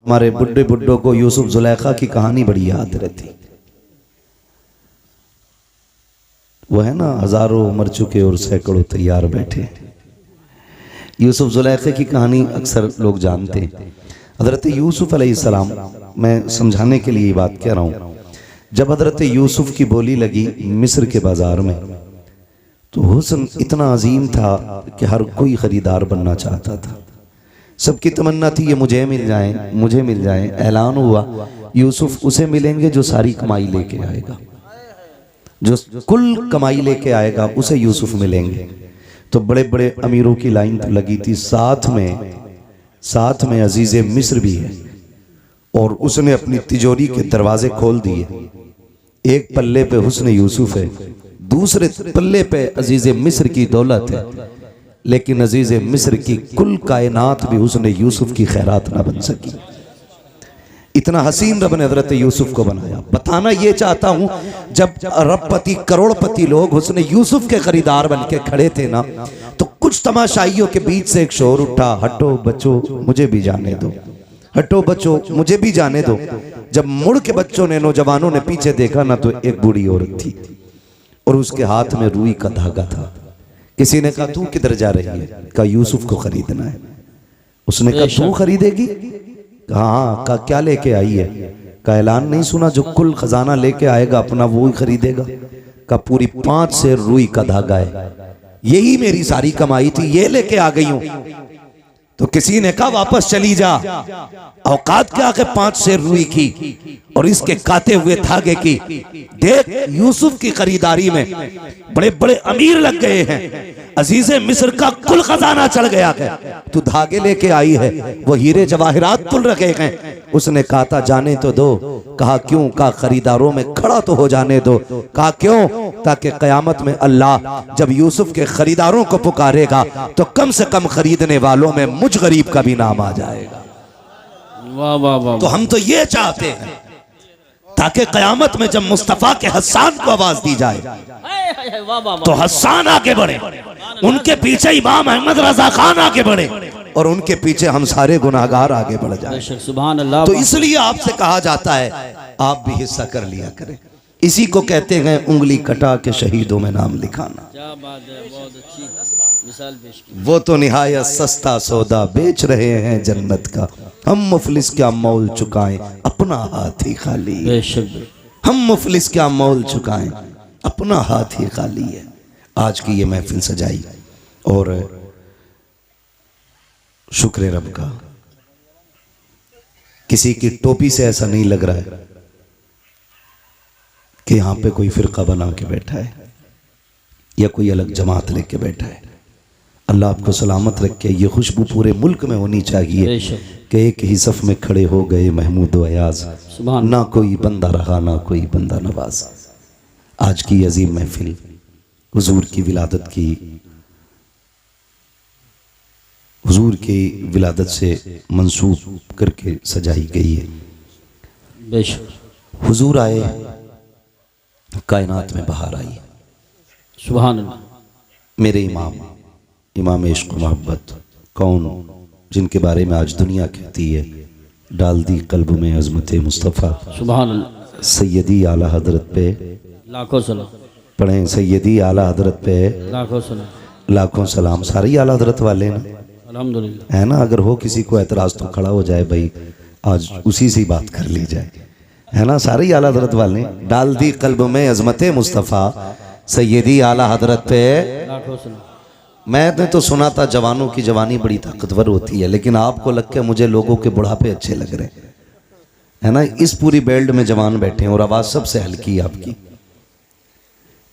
हमारे बुड्ढे बुड्ढों को यूसुफ जुलेखा की कहानी बड़ी याद रहती। वो है ना, हजारों मर चुके और सैकड़ों तैयार बैठे। यूसुफ जुलेखा की कहानी अक्सर लोग जानते हैं। हजरत यूसुफ अलैहिस्सलाम, मैं समझाने के लिए ये बात कह रहा हूँ, जब हजरत यूसुफ की बोली लगी मिस्र के बाजार में तो हुस्न इतना अजीम था कि हर कोई खरीदार बनना चाहता था। सबकी तमन्ना थी ये मुझे मिल जाए, मुझे मिल जाए। ऐलान हुआ यूसुफ उसे मिलेंगे जो सारी कमाई लेके आएगा, जो कुल कमाई लेके आएगा उसे यूसुफ मिलेंगे। तो बड़े बड़े अमीरों की लाइन तो लगी थी, साथ में अजीज़े मिस्र भी है। और उसने अपनी तिजोरी के दरवाजे खोल दिए। एक पल्ले पे हुस्न यूसुफ है, दूसरे पल्ले पे अजीज़े मिस्र की दौलत है। लेकिन अजीज़े मिस्र की कुल कायनात भी हुस्न यूसुफ की खैरात ना बन सकी। इतना हसीन रब ने हजरत यूसुफ को बनाया। बताना ये चाहता हूं, जब अरबपति करोड़पति लोग हुस्न यूसुफ के खरीदार बन के खड़े थे ना, तो कुछ तमाशाइयों के बीच से एक शोर उठा, हटो बच्चों मुझे भी जाने दो, हटो बच्चों मुझे भी जाने दो। जब मुड़ के बच्चों ने, नौजवानों ने पीछे देखा ना, तो एक बूढ़ी औरत थी और उसके हाथ में रुई का धागा था। किसी ने कहा तू किधर जा रही है? कहा यूसुफ को खरीदना है। उसने कहा तू खरीदेगी? कहा हाँ। कहा क्या लेके आई है? का ऐलान नहीं सुना, जो कुल खजाना लेके आएगा अपना वो ही खरीदेगा। का पूरी 5 सेर रुई का धागा है, यही मेरी सारी कमाई थी, ये लेके आ गई हूं। तो किसी ने कहा वापस चली जा, औकात क्या के 5 सेर रुई की और इसके काते हुए धागे की। देख यूसुफ की खरीदारी में बड़े बड़े अमीर लग गए हैं, अजीज़े मिस्र का कुल खजाना चढ़ गया है, तू धागे लेके आई है, वो हीरे जवाहिरात तुल रखे हैं। उसने कहा था जाने तो दो। कहा क्यों? कहा खरीदारों में खड़ा तो हो जाने दो। कहा क्यों? ताकि कयामत में अल्लाह जब यूसुफ के खरीदारों को पुकारेगा तो कम से कम खरीदने वालों में मुझ गरीब का भी नाम आ जाएगा। वाह वाह वाह। तो हम तो ये चाहते हैं ताकि कयामत में जब मुस्तफा के हस्सान को आवाज दी जाए तो हस्सान आगे बढ़े, उनके पीछे इमाम अहमद रजा खान आगे बढ़े और उनके पीछे हम सारे गुनाहगार आगे बढ़ जाए। सुभान अल्लाह। तो इसलिए आपसे कहा जाता है आप भी हिस्सा कर लिया करें। इसी को कहते हैं उंगली कटा के शहीदों में नाम लिखाना। क्या बात है, बहुत अच्छी मिसाल पेश की। वो तो निहायत सस्ता सौदा बेच रहे हैं जन्नत का, हम मुफलिस क्या मोल चुकाएं अपना हाथ ही खाली है। हम मुफलिस क्या मोल चुकाएं अपना हाथ ही खाली है। आज की ये महफिल सजाई और शुक्र रब का, किसी की टोपी से ऐसा नहीं लग रहा है कि यहां पे कोई फिरका बना के बैठा है या कोई अलग जमात लेके बैठा है। अल्लाह आपको सलामत रखे। ये खुशबू पूरे मुल्क में होनी चाहिए कि एक ही सफ में खड़े हो गए महमूद व अयाज, ना कोई बंदा रहा ना कोई बंदा नवाज। आज की अजीम महफिल हुजूर की विलादत की, हुजूर की विलादत से मंसूब करके सजाई गई है। बेशक हुजूर आए, कायनात में बहार आई। सुभान अल्लाह। मेरे इमाम इश्क मोहब्बत कौन, जिनके बारे में आज दुनिया कहती है डाल दी कल्ब में अज़मत मुस्तफ़ा। सुभान अल्लाह। सैयदी आला हजरत पे लाखों सलाम पढ़ें, सैयदी आला हजरत पे लाखों सलाम। लाखों सलाम। सारे ही आला हजरत वाले ना, अल्हम्दुलिल्लाह। है ना। अगर हो किसी को एतराज तो खड़ा हो जाए भाई, आज उसी से बात कर ली जाए, है ना। सारे ही आला हजरत वाले। डाल दी कल्ब में अज़मत मुस्तफ़ा, सैयदी आला हजरत पे लाखों सलाम। मैंने तो सुना था जवानों की जवानी बड़ी ताकतवर होती है, लेकिन आपको लग के मुझे लोगों के बुढ़ापे अच्छे लग रहे हैं, है ना। इस पूरी बेल्ट में जवान बैठे हैं और आवाज़ सबसे हल्की है आपकी।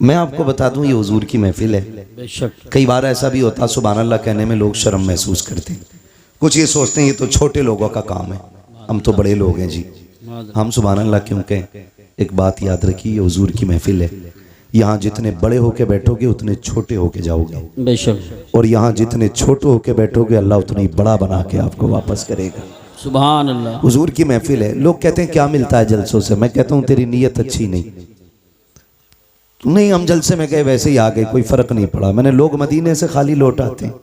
मैं आपको बता दूं ये हुजूर की महफिल है। बेशक कई बार ऐसा भी होता सुभान अल्लाह कहने में लोग शर्म महसूस करते हैं। कुछ ये सोचते हैं ये तो छोटे लोगों का काम है, हम तो बड़े लोग हैं जी, हम सुभान अल्लाह क्यों कहें। एक बात याद रखिए, ये हुजूर की महफिल है। यहाँ जितने बड़े होके बैठोगे उतने छोटे होके जाओगे। बेशक। और यहाँ जितने छोटे होके बैठोगे अल्लाह उतना ही बड़ा बना के आपको वापस करेगा। सुभान अल्लाह। हुजूर की महफिल है। लोग कहते हैं क्या मिलता है जलसों से, मैं कहता हूँ तेरी नीयत अच्छी नहीं, हम जलसे में गए वैसे ही आ गए, कोई फर्क नहीं पड़ा। मैंने लोग मदीने से खाली लौट आते हैं,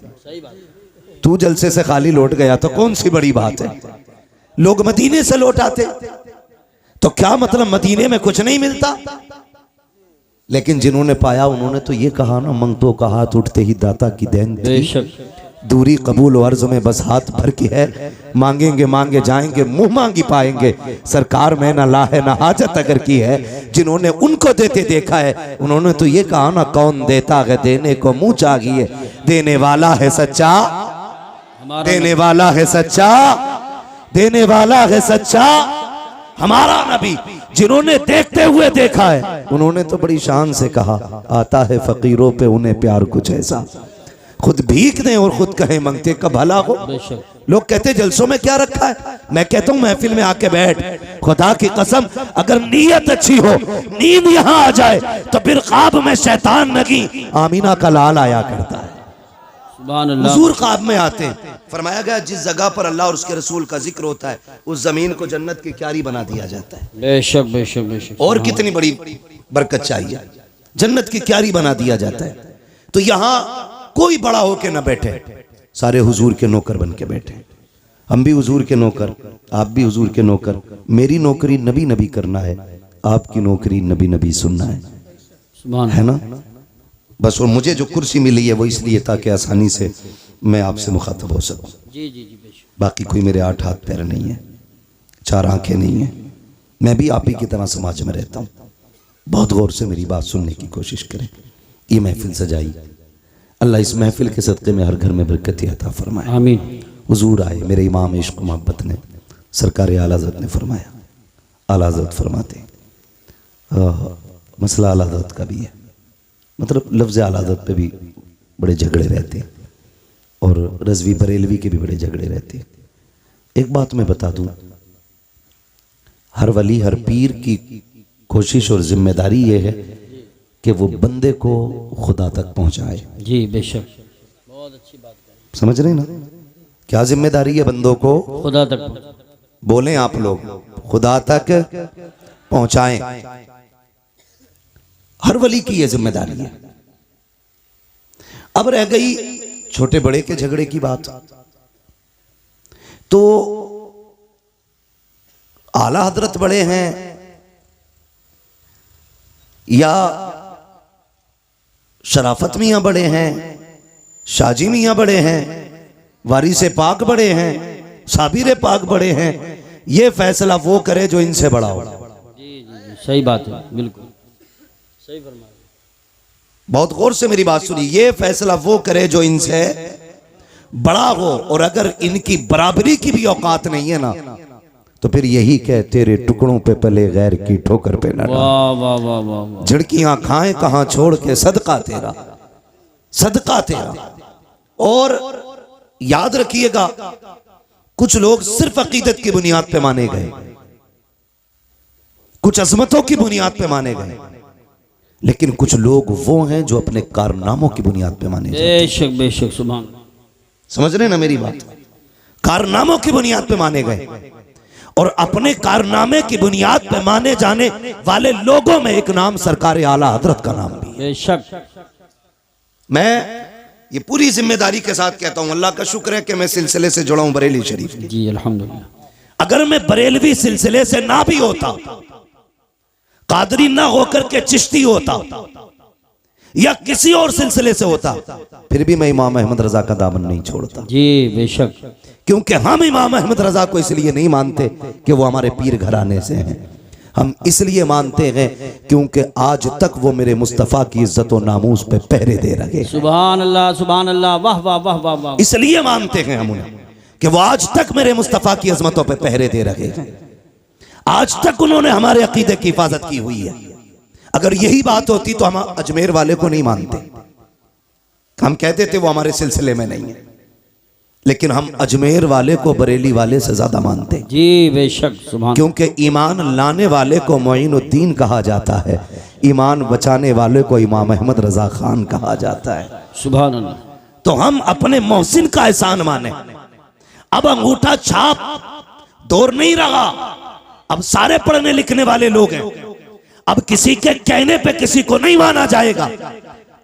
तू जलसे से खाली लौट गया तो कौन सी बड़ी बात है। लोग मदीने से लौट आते। तो क्या मतलब मदीने में कुछ नहीं मिलता? लेकिन जिन्होंने पाया उन्होंने तो ये कहा ना, मंगतों का हाथ उठते ही दाता की देन थी, बेशक दूरी कबूल अर्ज में बस हाथ भर की है, मांगेंगे मांगे जाएंगे मुंह मांगी पाएंगे, सरकार में ना ला है ना हाजत अगर की है। जिन्होंने उनको देते देखा है उन्होंने तो ये कहा ना, कौन देता है देने को मुंह चाहिए, देने वाला है सच्चा, देने वाला है सच्चा, देने वाला है सच्चा हमारा नबी। जिन्होंने देखते हुए देखा है उन्होंने तो बड़ी शान से कहा, आता है फकीरों पे उन्हें प्यार कुछ ऐसा, खुद भीख दें और खुद कहें मंगते का भला हो। बेशक लोग कहते जलसों में क्या रखा है, मैं कहता हूं महफिल में आके बैठ, खुदा की कसम अगर नीयत अच्छी हो, नींद यहां आ जाए तो फिर ख्वाब में शैतान नगी आमीना का लाल आया करता है। सुभान अल्लाह। हुजूर ख्वाब में आते हैं। फरमाया गया जिस जगह पर अल्लाह और उसके रसूल का जिक्र होता है उस जमीन को जन्नत की क्यारी बना दिया जाता है। बेशक बेशक बेशक। और कितनी बड़ी बरकत चाहिए, जन्नत की क्यारी बना दिया जाता है। तो यहां कोई बड़ा होके ना बैठे, सारे हुजूर के नौकर बन के बैठे। हम भी हुजूर के नौकर, आप भी हुजूर के नौकर। मेरी नौकरी नबी नबी करना है, आपकी नौकरी नबी नबी सुनना है, सुभान है ना बस। और मुझे जो कुर्सी मिली है वो इसलिए ताकि आसानी से मैं आपसे मुखातब हो सकूं। जी जी जी बेशक। बाकी कोई मेरे 8 हाथ पैर नहीं है, 4 आंखें नहीं है, मैं भी आप ही की तरह समाज में रहता हूँ। बहुत गौर से मेरी बात सुनने की कोशिश करें। ये महफिल सजाई, अल्लाह इस महफिल के सदक़े में हर घर में बरकत अता फरमाए। आमीन। हुजूर आए, मेरे इमाम इश्क मोहब्बत ने, सरकार आला हज़रत ने फरमाया, आला हज़रत फरमाते मसला आला हज़रत का भी है, मतलब लफ्ज़ आला हज़रत पे भी बड़े झगड़े रहते हैं और रज़वी बरेलवी के भी बड़े झगड़े रहते हैं। एक बात मैं बता दूं, हर वली हर पीर की कोशिश और जिम्मेदारी ये है कि वो बंदे को खुदा तक पहुंचाए। जी बेशक, बहुत अच्छी बात है। समझ रहे ना क्या जिम्मेदारी है बंदों को? खुदा तक बोलें आप लोग, खुदा तक पहुंचाएं। हर वली की यह जिम्मेदारी है। अब रह गई छोटे बड़े के झगड़े की बात, तो आला हजरत बड़े हैं या शराफत मियां बड़े हैं, शाजी मियां बड़े हैं, वारिसे पाक बड़े हैं, साबिर पाक बड़े हैं, ये फैसला वो करे जो इनसे बड़ा हो। जी जी जी सही बात है, बिल्कुल सही फरमाया। बहुत गौर से मेरी बात सुनिए, ये फैसला वो करे जो इनसे बड़ा हो, और अगर इनकी बराबरी की भी औकात नहीं है ना तो फिर यही कह तेरे टुकड़ों पे पले गैर की ठोकर पे ना वाह वाह वाह वाह वाह। झड़कियां खाएं कहां छोड़ के सदका तेरा, सदका तेरा। और याद रखिएगा कुछ लोग सिर्फ अकीदत की बुनियाद पे माने गए, कुछ अजमतों की बुनियाद पे माने गए, लेकिन कुछ लोग वो हैं जो अपने कारनामों की बुनियाद पे माने जाते हैं। बेशक बेशक सुभान। समझ रहे ना मेरी बात? कारनामों की बुनियाद पे माने गए, और अपने कारनामे की बुनियाद पे माने जाने वाले लोगों में एक नाम सरकार आला हजरत का नाम भी है। बेशक मैं ये पूरी जिम्मेदारी के साथ कहता हूं, अल्लाह का शुक्र है कि मैं सिलसिले से जुड़ा हूं बरेली शरीफ। जी अल्हम्दुलिल्लाह। अगर मैं बरेलवी सिलसिले से ना भी होता, कादरी ना होकर के चिश्ती होता या किसी और सिलसिले से होता, फिर भी मैं इमाम अहमद रजा का दामन नहीं छोड़ता। जी बेशक। क्योंकि हम इमाम अहमद रजा को इसलिए नहीं मानते कि वो हमारे पीर घराने से हैं, हम इसलिए मानते हैं क्योंकि आज तक वो मेरे मुस्तफ़ा की इज्जत और नामूस पे पहरे दे रहे। सुभान अल्लाह सुभान अल्लाह, वाह वाह वाह वाह वाह। इसलिए मानते हैं हम उन्हें कि वो आज तक मेरे मुस्तफ़ा की अजमतों पे पहरे दे रहे हैं, आज तक उन्होंने हमारे अकीदे की हिफाजत की हुई है। अगर यही बात होती तो हम अजमेर वाले को नहीं मानते, हम कहते थे वो हमारे सिलसिले में नहीं है, लेकिन हम अजमेर वाले को बरेली वाले से ज्यादा मानते। जी बेशक सुभान। क्योंकि ईमान लाने वाले को मोइनुद्दीन कहा जाता है, ईमान बचाने वाले को इमाम अहमद रजा खान कहा जाता है। सुभान अल्लाह। तो हम अपने मोहसिन का एहसान माने। अब अंगूठा छाप दौर नहीं रहा, अब सारे पढ़ने लिखने वाले लोग हैं, अब किसी के कहने पे किसी को नहीं माना जाएगा,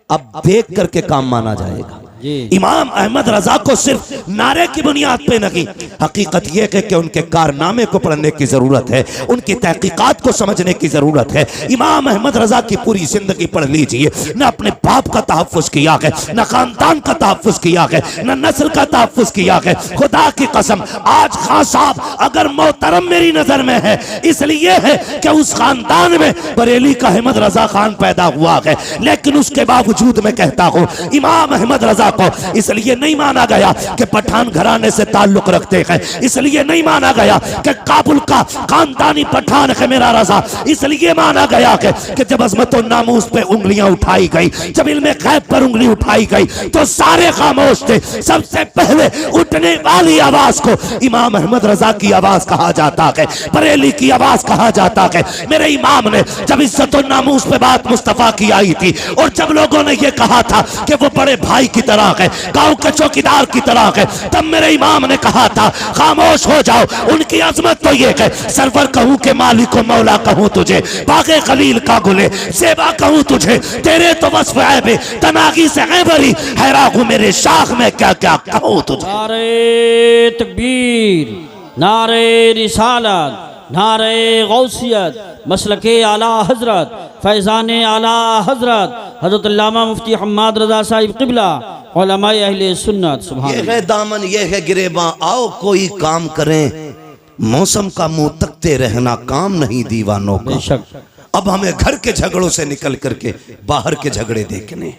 अब देख करके काम माना जाएगा। जी। इमाम अहमद रजा को सिर्फ नारे की बुनियाद पे नहीं, हकीकत यह है कि उनके कारनामे को पढ़ने की जरूरत है, उनकी तहकीकात को समझने की जरूरत है। इमाम अहमद रजा की पूरी जिंदगी पढ़ लीजिए, न अपने बाप का तहफ़्फ़ुज़ किया है, न खानदान का तहफ़्फ़ुज़ किया है, न नस्ल का तहफ़्फ़ुज़ किया है। खुदा की कसम, आज खान साहब अगर मोहतरम मेरी नजर में है इसलिए है कि उस खानदान में बरेली का अहमद रजा खान पैदा हुआ है, लेकिन उसके बावजूद मैं कहता हूँ इमाम अहमद रजा को इसलिए नहीं माना गया कि पठान घराने से ताल्लुक रखते हैं, इसलिए नहीं माना गया कि काबुल का खानदानी पठान है मेरा रजा, इसलिए माना गया कि जब अज़मत और नामूस पे उंगलियां उठाई गई, जब इल्मे गैब पर उंगली उठाई गई तो सारे खामोश थे। सबसे पहले उठने वाली आवाज को इमाम अहमद रजा की आवाज कहा जाता है, बरेली की आवाज कहा जाता है। मेरे इमाम ने जब इज्जत और नामूस पे बात मुस्तफा की आई थी और जब लोगों ने ये कहा था कि वो बड़े भाई की तरह है, गांव के चौकीदार की तरह है, तब मेरे इमाम ने कहा था खामोश हो जाओ। उनकी अजमत तो ये है, सरवर कहूं के मालिक को मौला कहूं तुझे, बागे खलील का गुले सेवा कहूं तुझे, तेरे तो वस्फ ऐबे तनागी से ऐबरी हैरा हूं मेरे शाख में क्या क्या कहूं तुझे। नारे तकबीर, नारे रिसालत, नारे गौसियत, मसलके आला हजरत, फैज़ान आला हजरत हजरत अल्लामा मुफ्ती हम्माद रजा साहिब क़िबला उलमाए अहले सुन्नत। सुभान ये है दामन, ये है गिरेबां, आओ कोई काम करें, मौसम का मुंह तकते रहना काम नहीं दीवानों का। बेशक। अब हमें घर के झगड़ों से निकल करके बाहर के झगड़े देखने,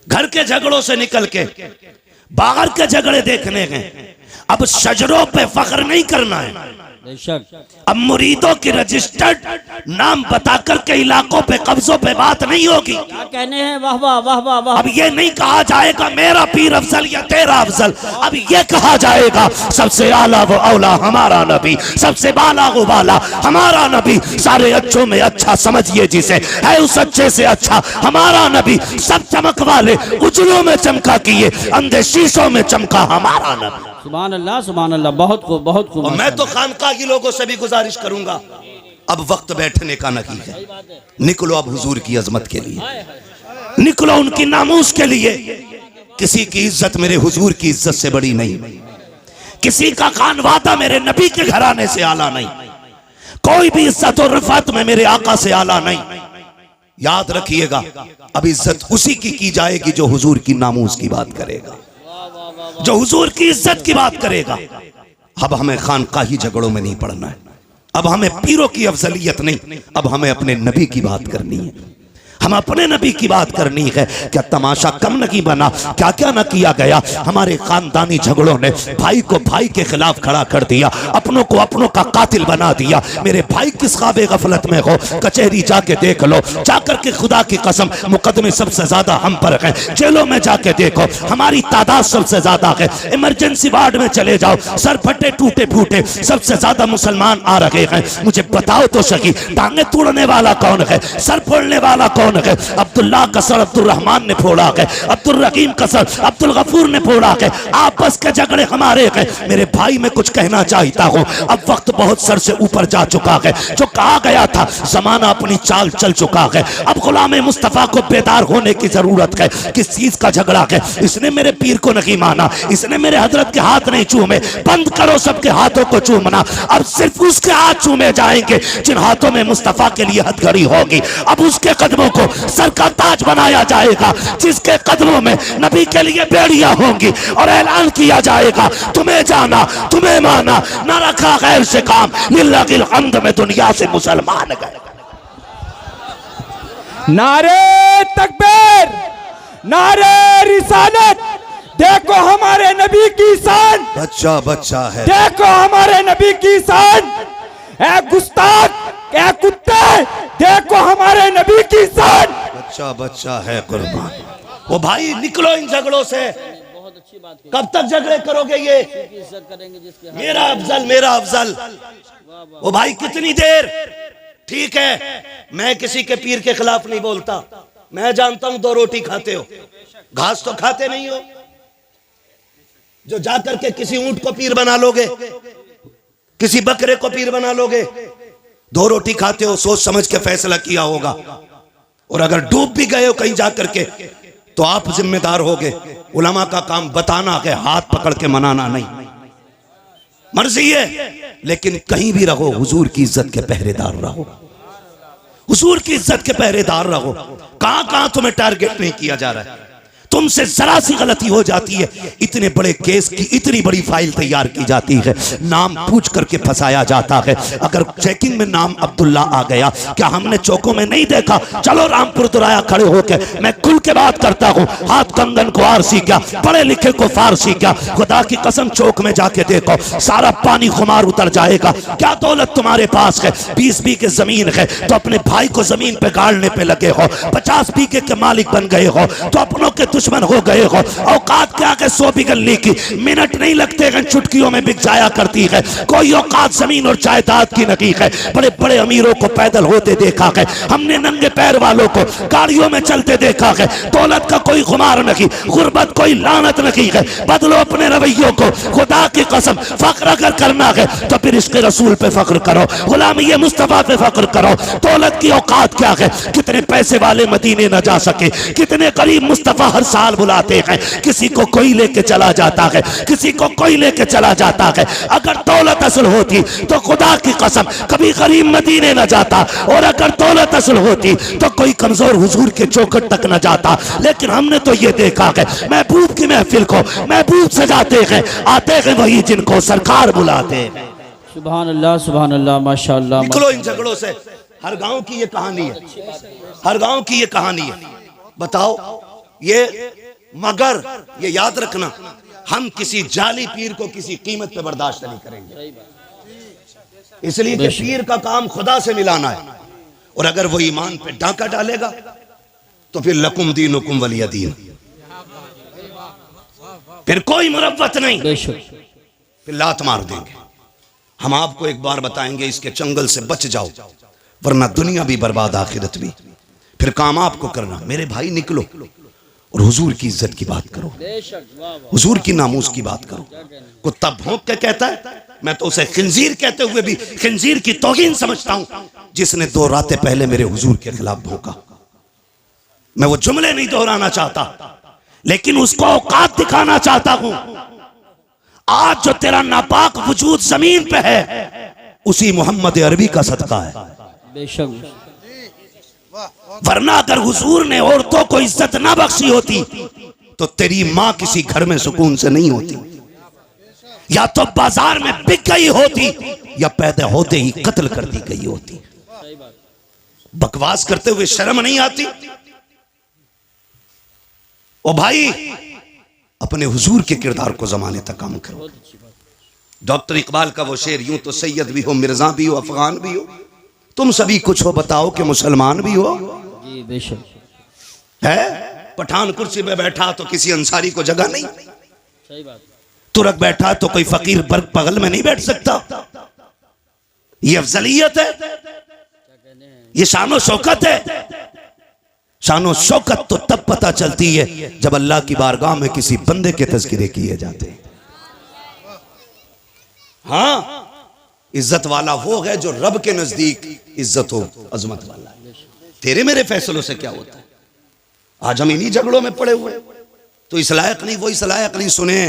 घर के झगड़ों से निकल के बाहर के झगड़े देखने हैं। अब शजरों पे फख्र नहीं करना है, बेशक। अब मुरीदों की रजिस्टर्ड नाम बताकर के इलाकों पे कब्जों पे बात नहीं होगी। क्या कहने हैं, वाह वाह वाह वाह वाह। अब ये नहीं कहा जाएगा मेरा पीर अफजल या तेरा अफजल, अब ये कहा जाएगा सबसे आला वो औला हमारा नबी, सबसे बाला वो बाला हमारा नबी, सारे अच्छों में अच्छा समझिए जिसे, है उस अच्छे से अच्छा हमारा नबी, सब चमक वाले उजलों में चमका किए, अंधे शीशों में चमका हमारा नबी। सुभान अल्लाह, सुभान अल्लाह, बहुत खूब, बहुत खूब। और मैं तो खानका की लोगों से भी गुजारिश करूंगा, अब वक्त बैठने का नहीं है, निकलो अब हुजूर की अजमत के लिए, निकलो उनकी नामूस के लिए। किसी की इज्जत मेरे हुजूर की इज्जत से बड़ी नहीं, किसी का खान वादा मेरे नबी के घराने से आला नहीं, कोई भी इज्जत और रफात में मेरे आका से आला नहीं। याद रखिएगा, अब इज्जत उसी की जाएगी जो हुजूर की नामूस की बात करेगा, जो हुजूर की इज्जत की बात करेगा। अब हमें खानकाही झगड़ों में नहीं पड़ना है, अब हमें पीरों की अफजलियत नहीं, अब हमें अपने नबी की बात करनी है, हम अपने नबी की बात करनी है। क्या तमाशा कम नहीं बना, क्या क्या न किया गया। हमारे खानदानी झगड़ों ने भाई को भाई के खिलाफ खड़ा कर दिया, अपनों को अपनों का कातिल बना दिया। मेरे भाई किस ख्वाबे गफलत में हो, कचहरी जाके देख लो, जाकर के खुदा की कसम मुकदमे सबसे ज्यादा हम पर हैं, जेलों में जाके देखो हमारी तादाद सबसे ज्यादा है, इमरजेंसी वार्ड में चले जाओ, सर फटे टूटे फूटे सबसे ज्यादा मुसलमान आ रहे हैं। मुझे बताओ तो सही, टांगे तोड़ने वाला कौन है, सर फोड़ने वाला कौन है? अब्दुल्लाह का सर अब्दुल रहमान ने फोड़ा है, अब्दुल रहीम का सर अब्दुल गफूर ने फोड़ा है। आपस के झगड़े हमारे हैं। मेरे भाई मैं कुछ कहना चाहता हूँ, अब वक्त बहुत सर से ऊपर जा चुका है। जो कहा गया था जमाना अपनी चाल चल चुका है, अब गुलाम मुस्तफा को बेदार होने की जरूरत है। किस चीज का झगड़ा है? इसने मेरे पीर को नहीं माना, इसने मेरे हजरत के हाथ नहीं चूमे। बंद करो सबके हाथों को चूमना, अब सिर्फ उसके हाथ चूमे जाएंगे जिन हाथों में मुस्तफा के लिए हथकड़ी होगी। अब उसके कदमों को सर का ताज बनाया जाएगा, जिसके कदमों में नबी के लिए बेड़ियां होंगी और ऐलान किया जाएगा तुम्हें जाना तुम्हें माना, न रखा गैर से काम, लिल्लाहिल हम्द में दुनिया से मुसलमान गए। नारे तकबीर, नारे रिसालत, देखो हमारे नबी की शान, बच्चा बच्चा है, देखो हमारे नबी की शान। ए गुस्ताख, ए कुत्ते, देखो हमारे नबी की शान। बच्चा बच्चा है कुर्बान। वो भाई निकलो इन झगड़ों से, कब तक झगड़े करोगे? ये मेरा अफजल मेरा अफजल, वो भाई कितनी देर? ठीक है, मैं किसी के पीर के खिलाफ नहीं बोलता, मैं जानता हूं 2 रोटी खाते हो, घास तो खाते नहीं हो। जो जाकर के किसी ऊंट को पीर बना लोगे, किसी बकरे को पीर बना लोगे, 2 रोटी खाते हो, सोच समझ के फैसला किया होगा। और अगर डूब भी गए हो कहीं जाकर के तो आप जिम्मेदार होगे। उलमा का काम बताना है, हाथ पकड़ के मनाना नहीं। मर्जी है, लेकिन कहीं भी रहो हुजूर की इज्जत के पहरेदार रहो, हुजूर की इज्जत के पहरेदार रहो। कहां कहां तुम्हें टारगेट नहीं किया जा रहा है, तुमसे जरा सी गलती हो जाती है, इतने बड़े केस की इतनी बड़ी फाइल तैयार की जाती है, नाम पूछ करके फंसाया जाता है। अगर चेकिंग में नाम अब्दुल्ला आ गया, क्या हमने चौकों में नहीं देखा? चलो रामपुर दुराया खड़े होके, मैं खुल के बात करता हूँ, हाथ कंगन को आरसी क्या, पढ़े लिखे को फारसी क्या। खुदा की कसम चौक में जाके देखो, सारा पानी खुमार उतर जाएगा। क्या दौलत तुम्हारे पास है? 20 बीघे जमीन है तो अपने भाई को जमीन पे गाड़ने पे लगे हो, 50 बीघे के मालिक बन गए हो तो अपनों के दुश्मन हो गए हो। औकात क्या के 100 बिगली की मिनट नहीं लगते हैं, चुटकियों में बिक जाया करती है। कोई औकात जमीन और जायदाद की नहीं है। बड़े बड़े अमीरों को पैदल होते देखा है हमने, नंगे पैर वालों को गाड़ियों में चलते देखा है। दौलत का कोई खुमार नहीं, गुर्बत कोई लानत नहीं है। बदलो अपने रवैयों को, खुदा की कसम फख्र अगर करना है तो फिर इसके रसूल पे फख्र करो, गुलामी मुस्तफा पे फख्र करो। दौलत की औकात क्या है? कितने पैसे वाले मदीने न जा सके, कितने गरीब मुस्तफा हर साल बुलाते हैं, किसी को कोई लेके चला जाता है, किसी को कोई लेके चला जाता है। अगर दौलत असल होती तो खुदा की कसम कभी गरीब मदीने न जाता, और अगर दौलत असल होती तो कोई कमजोर हुजूर के चौखट तक न जाता। लेकिन हमने तो ये देखा है, महबूब की महफिल को महबूब सजाते हैं, आते हैं वही जिनको सरकार बुलाते हैं। सुभान अल्लाह माशाअल्लाह। निकलो इन झगड़ों से। हर गांव की ये कहानी है, हर गांव की ये कहानी है। बताओ ये, मगर ये याद रखना, हम किसी जाली पीर को किसी कीमत पे बर्दाश्त नहीं करेंगे, इसलिए कि पीर का काम खुदा से मिलाना है। और अगर वो ईमान पे डाका डालेगा तो फिर लकुम दीनुकुम वलिय दीन, फिर कोई मुरव्वत नहीं, फिर लात मार देंगे। हम आपको एक बार बताएंगे, इसके चंगल से बच जाओ, वरना दुनिया भी बर्बाद आखिरत भी। फिर काम आपको करना। मेरे भाई निकलो और हुजूर की इज्जत की बात करो, हुजूर की नामूस की बात करो। कुत्ता भौंक के कहता है, मैं तो उसे खिंजीर कहते हुए भी खिंजीर की तौहीन समझता हूं, जिसने 2 रातें पहले मेरे हुजूर के खिलाफ भौंका। मैं वो जुमले नहीं दोहराना चाहता, लेकिन उसको औकात दिखाना चाहता हूं। आज जो तेरा नापाक वजूद जमीन पे है, उसी मोहम्मद अरबी का सदका है। बेशक, वरना अगर हुजूर ने औरतों को इज्जत ना बख्शी होती तो तेरी मां किसी घर में सुकून से नहीं होती, या तो बाजार में बिक गई होती, या पैदा होते ही कत्ल कर दी गई होती। बकवास करते हुए शर्म नहीं आती? ओ भाई, अपने हुजूर के किरदार को जमाने तक काम करो। डॉक्टर इकबाल का वो शेर, यूं तो सैयद भी हो, मिर्जा भी हो, अफगान भी हो, तुम सभी कुछ हो, बताओ कि मुसलमान भी हो। जी बेशक है। पठान कुर्सी पे बैठा तो किसी अंसारी को जगह नहीं, सही बात। तुरक बैठा तो कोई फकीर बगल में नहीं बैठ सकता। ये अफजलियत है, ये शानो शौकत है। शानो शौकत तो तब पता चलती है जब अल्लाह की बारगाह में किसी बंदे के तज़किरे किए जाते हैं। हाँ, इज्जत वाला वो है जो रब के नजदीक इज्जत हो, अजमत वाला। तेरे मेरे फैसलों से क्या होता है? आज हम इन्हीं झगड़ों में पड़े हुए, तो इस लायक नहीं वो इस लायक नहीं। सुने,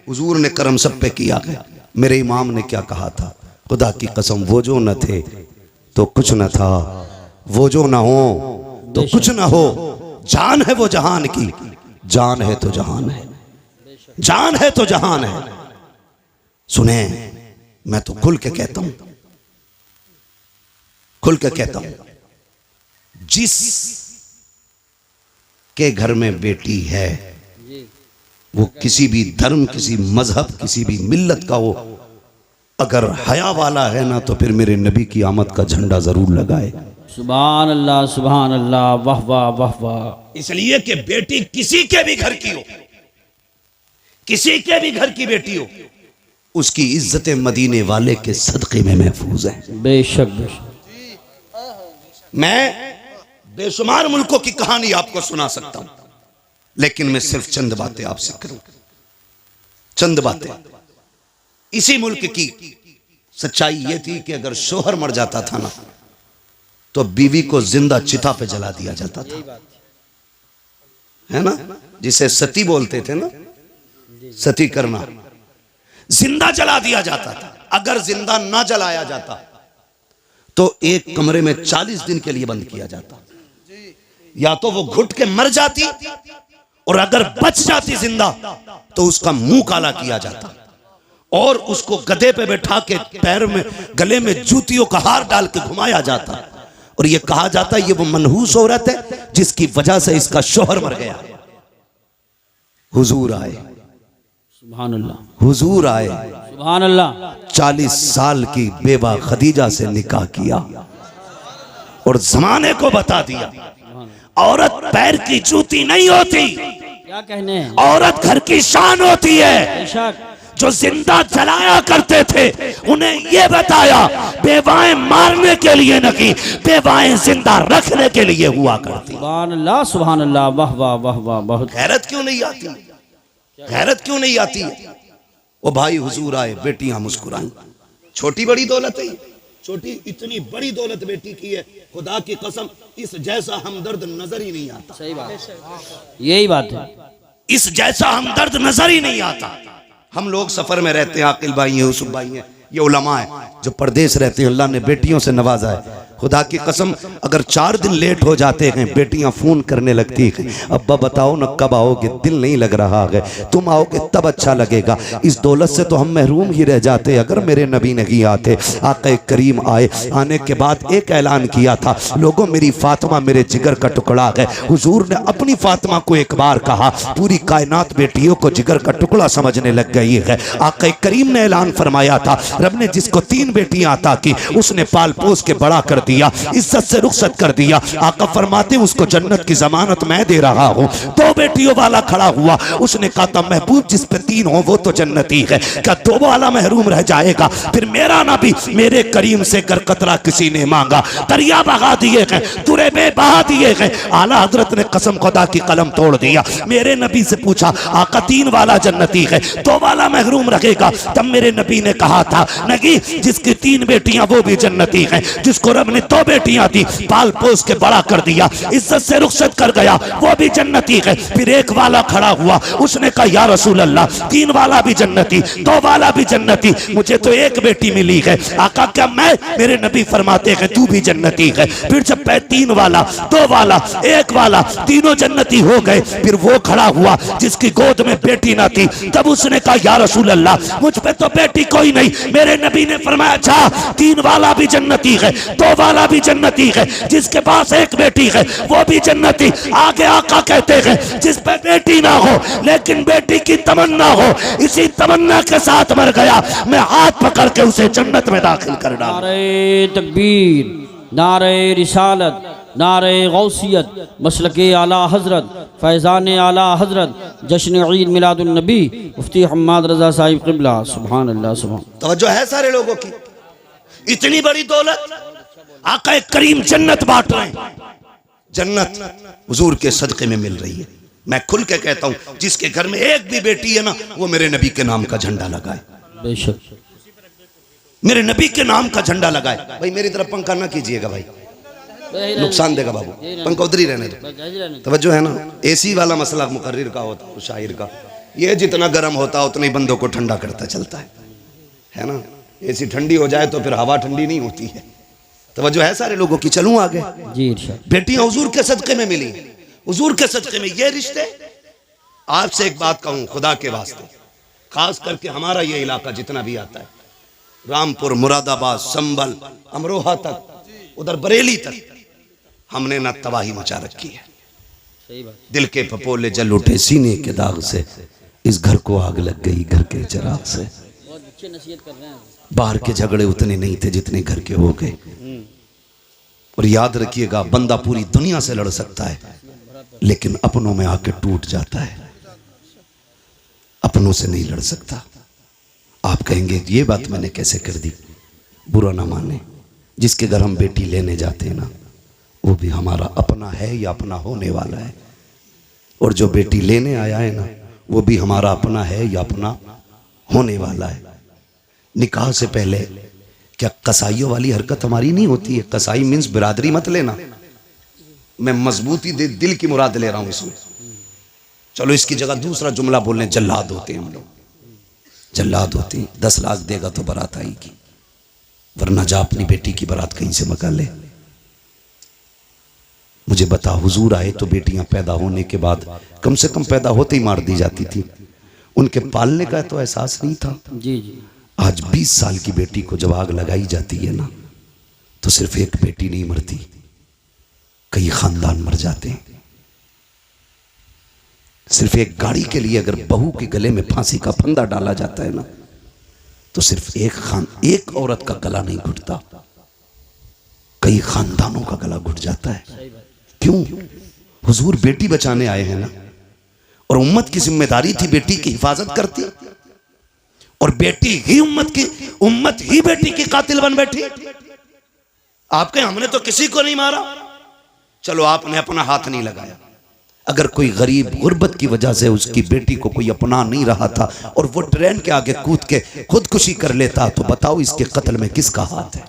हुजूर ने करम सब पे किया है। मेरे इमाम ने क्या कहा था? खुदा की कसम, वो जो न थे तो कुछ न था, वो जो ना हो तो कुछ ना हो। जान है वो जहान की, जान है तो जहान है, जान है तो जहान है। सुने, मैं तो खुल के कहता हूं, खुल के कहता हूं, जिस के घर में बेटी है वो किसी भी धर्म, किसी मजहब, किसी भी मिल्लत का हो, अगर हया वाला है ना, तो फिर मेरे नबी की आमद का झंडा जरूर लगाए। सुभान अल्लाह, वाह वाह वाह वाह। इसलिए कि बेटी किसी के भी घर की हो, किसी के भी घर की बेटी हो, उसकी इज्जत मदीने वाले के सदक़े में महफूज है। बेशक बेशक। मैं बेशुमार मुल्कों की कहानी आपको सुना सकता हूं, लेकिन मैं सिर्फ चंद बातें आपसे करूं, चंद बातें। इसी मुल्क की सच्चाई यह थी कि अगर शोहर मर जाता था ना, तो बीवी को जिंदा चिता पे जला दिया जाता था। है ना, जिसे सती बोलते थे ना, सती करना, जिंदा जला दिया जाता था। अगर जिंदा ना जलाया जाता तो एक कमरे में 40 दिन के लिए बंद किया जाता। या तो वो घुट के मर जाती, और अगर बच जाती जिंदा तो उसका मुंह काला किया जाता और उसको गधे पे बैठा के पैर में, गले में जूतियों का हार डाल के घुमाया जाता। और ये कहा जाता ये वो मनहूस औरत है जिसकी वजह से इसका शोहर मर गया। हुजूर आए, सुभान अल्लाह, हुजूर आए, सुभान अल्लाह। 40 साल की बेवा खदीजा से निकाह किया और जमाने को बता दिया औरत पैर की जूती नहीं होती, क्या कहने हैं, औरत घर की शान होती है। बेशक। जो जिंदा जलाया करते थे उन्हें यह बताया बेवाएं मारने के लिए नहीं, बेवाएं जिंदा रखने के लिए हुआ करती। सुभान अल्लाह, सुभान अल्लाह, वाह वाह वाह वाह। बहुत गैरत क्यों नहीं आती, गैरत क्यों नहीं आती है? ओ भाई हुजूर आए, बेटियां मुस्कुराई। छोटी बड़ी दौलत है, छोटी इतनी बड़ी दौलत बेटी की है, खुदा की कसम इस जैसा हमदर्द नजर ही नहीं आता। सही बात, यही बात है। इस जैसा हमदर्द नजर ही नहीं आता। हम लोग सफर में रहते हैं, आकिल भाई हैं, यूसुफ भाई हैं, ये उलमा है जो परदेश रहते हैं, अल्लाह ने बेटियों से नवाजा है। खुदा की कसम अगर 4 दिन लेट हो जाते हैं बेटियां फोन करने लगती हैं, अब्बा बताओ ना कब आओगे, दिल नहीं लग रहा है, तुम आओगे तब अच्छा लगेगा। इस दौलत से तो हम महरूम ही रह जाते अगर मेरे नबी नहीं आते। आका करीम आए, आने के बाद एक ऐलान किया था, लोगों मेरी फातिमा मेरे जिगर का टुकड़ा है। हुजूर ने अपनी फातिमा को एक बार कहा, पूरी कायनात बेटियों को जिगर का टुकड़ा समझने लग गई है। आका करीम ने ऐलान फरमाया था, रब ने जिसको 3 बेटियां अता की उसने पाल पोस के बड़ा कर दिया, इज्जत से रुखसत कर दिया। आका फरमाते उसको जन्नत की जमानत मैं दे रहा हूँ। 2 बेटियों वाला खड़ा हुआ, उसने कहा था महबूब जिस पे 3 हो वो तो जन्नती है, क्या 2 वाला महरूम रह जाएगा? फिर मेरा नबी मेरे करीम से कर कतरा किसी ने मांगा, दरिया बहा दिए गए, तुरे में बहा दिए गए। आला हजरत ने कसम खुदा की कलम तोड़ दिया। मेरे नबी से पूछा आका 3 वाला जन्नती है, 2 वाला महरूम रहेगा? तब मेरे नबी ने कहा था नहीं, जिसकी 3 बेटियां वो भी जन्नती हैं, जिसको रब ने 2 बेटियां दी, पाल पोस के बड़ा कर दिया, इज्जत से रुखसत कर गया, वो भी जन्नती है। फिर एक वाला खड़ा हुआ, उसने कहा या रसूल अल्लाह 3 वाला भी जन्नती, 2 वाला भी जन्नती, मुझे तो 1 बेटी मिली है। आका क्या मैं? मेरे नबी फरमाते हैं तू भी जन्नती है। फिर जब 3 वाला, 2 वाला, 1 वाला, तीनों जन्नती हो गए, फिर वो खड़ा हुआ जिसकी गोद में बेटी ना थी, तब उसने कहा या रसूल अल्लाह मुझ पे तो बेटी कोई नहीं। मेरे नबी ने फरमाया अच्छा 3 वाला भी जन्नती है, 2 वाला भी जन्नती है, जिसके पास 1 बेटी है वो भी जन्नती। आगे आका कहते हैं जिस पे बेटी ना हो लेकिन बेटी की तमन्ना हो, इसी तमन्ना के साथ मर गया, मैं हाथ पकड़ के उसे जन्नत में दाखिल कर डालूं। नारे तकबीर, नारे रिसालत, नारे गौसियत, मसलके आला हजरत, फैज़ान आला हजरत, जश्न ईद मिलादुन नबी, मुफ्ती हम्माद रजा साहिब क़िबला। सुभान अल्लाह, सुभान। तवज्जो है सारे लोगों की? इतनी बड़ी दौलत, आका करीम जन्नत बांट रहे हैं, जन्नत हुजूर के सदक़े में मिल रही है। मैं खुल के कहता हूं जिसके घर में 1 भी बेटी है ना, वो मेरे नबी के नाम का झंडा लगाए, बेशक मेरे नबी के नाम का झंडा लगाए। भाई मेरी तरफ पंखा ना कीजिएगा भाई, नुकसान देगा बाबू, पंखा उधर ही रहने दो। तवज्जो है ना? एसी वाला मसला मुकर्रिर का होता है, शायर का, ये जितना गर्म होता उतने ही बंदों को ठंडा करता चलता है ना? एसी ठंडी हो जाए तो फिर हवा ठंडी नहीं होती है। तवज्जो है सारे लोगों की? चलूं आगे। जी इरशाद। बेटियां हुजूर के सदक़े में मिली, हुजूर के सदक़े में ये रिश्ते। आपसे एक बात कहूं खुदा के वास्ते, खास करके हमारा ये इलाका जितना भी आता है, रामपुर, मुरादाबाद, संभल, अमरोहा तक, उधर बरेली तक, हमने ना तबाही मचा रखी है। सही बात। दिल के फपोले जल उठे सीने के दाग से, इस घर को आग लग गई घर के चिराग से। बहुत अच्छी नसीहत कर रहे हैं। बाहर के झगड़े उतने नहीं थे जितने घर के हो गए। और याद रखिएगा बंदा पूरी दुनिया से लड़ सकता है लेकिन अपनों में आके टूट जाता है, अपनों से नहीं लड़ सकता। आप कहेंगे ये बात मैंने कैसे कर दी? बुरा ना माने, जिसके घर हम बेटी लेने जाते हैं ना, वो भी हमारा अपना है या अपना होने वाला है, और जो बेटी लेने आया है ना, वो भी हमारा अपना है या अपना होने वाला है। निकाह से पहले क्या कसाईयों वाली हरकत हमारी नहीं होती है? कसाई मीन्स बिरादरी मत लेना, मैं मजबूती दिल की मुराद ले रहा हूं इसमें। चलो इसकी जगह दूसरा जुमला बोलने, जल्लाद होते हैं हम लोग, जल्लाद होते हैं। 10 लाख देगा तो बारात आएगी, वरना जा अपनी बेटी की बारात कहीं से मका ले। मुझे बता, हुजूर आए तो बेटियां पैदा होने के बाद कम से कम पैदा होते ही मार दी जाती थी, उनके पालने का तो एहसास नहीं था। जी जी। आज 20 साल की बेटी को जब आग लगाई जाती है ना, तो सिर्फ एक बेटी नहीं मरती, कई खानदान मर जाते हैं। सिर्फ एक गाड़ी के लिए अगर बहू के गले में फांसी का फंदा डाला जाता है ना, तो सिर्फ एक औरत का गला नहीं घुटता, कई खानदानों का गला घुट जाता है। क्यों? हुजूर बेटी बचाने आए हैं ना, और उम्मत की जिम्मेदारी थी बेटी की हिफाजत करती, और बेटी ही उम्मत ही बेटी की कातिल बन बैठी। आपके हमने तो किसी को नहीं मारा, चलो आपने अपना हाथ नहीं लगाया। अगर कोई गरीब गुर्बत की वजह से उसकी बेटी को कोई अपना नहीं रहा था और वो ट्रेन के आगे कूद के खुदकुशी कर लेता, तो बताओ इसके कत्ल में किसका हाथ है?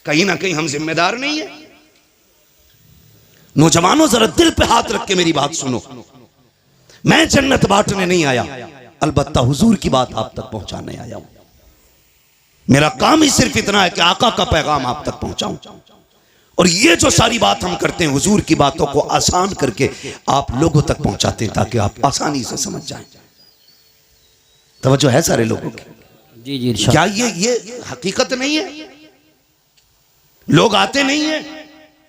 कहीं ना कहीं हम जिम्मेदार नहीं है। नौजवानों जरा दिल पे हाथ रख के मेरी बात सुनो, मैं जन्नत बांटने नहीं आया, अलबत्ता हुजूर की बात आप तक पहुंचाने आया हूं। मेरा काम ही सिर्फ इतना है कि आका का पैगाम आप तक पहुंचाऊं, और ये जो सारी बात हम करते हैं हुजूर की बातों को आसान करके आप लोगों तक पहुंचाते हैं, ताकि आप आसानी से समझ जाएं। तवज्जो है सारे लोगों की? जी जी इरशाद। क्या ये हकीकत नहीं है? लोग आते नहीं है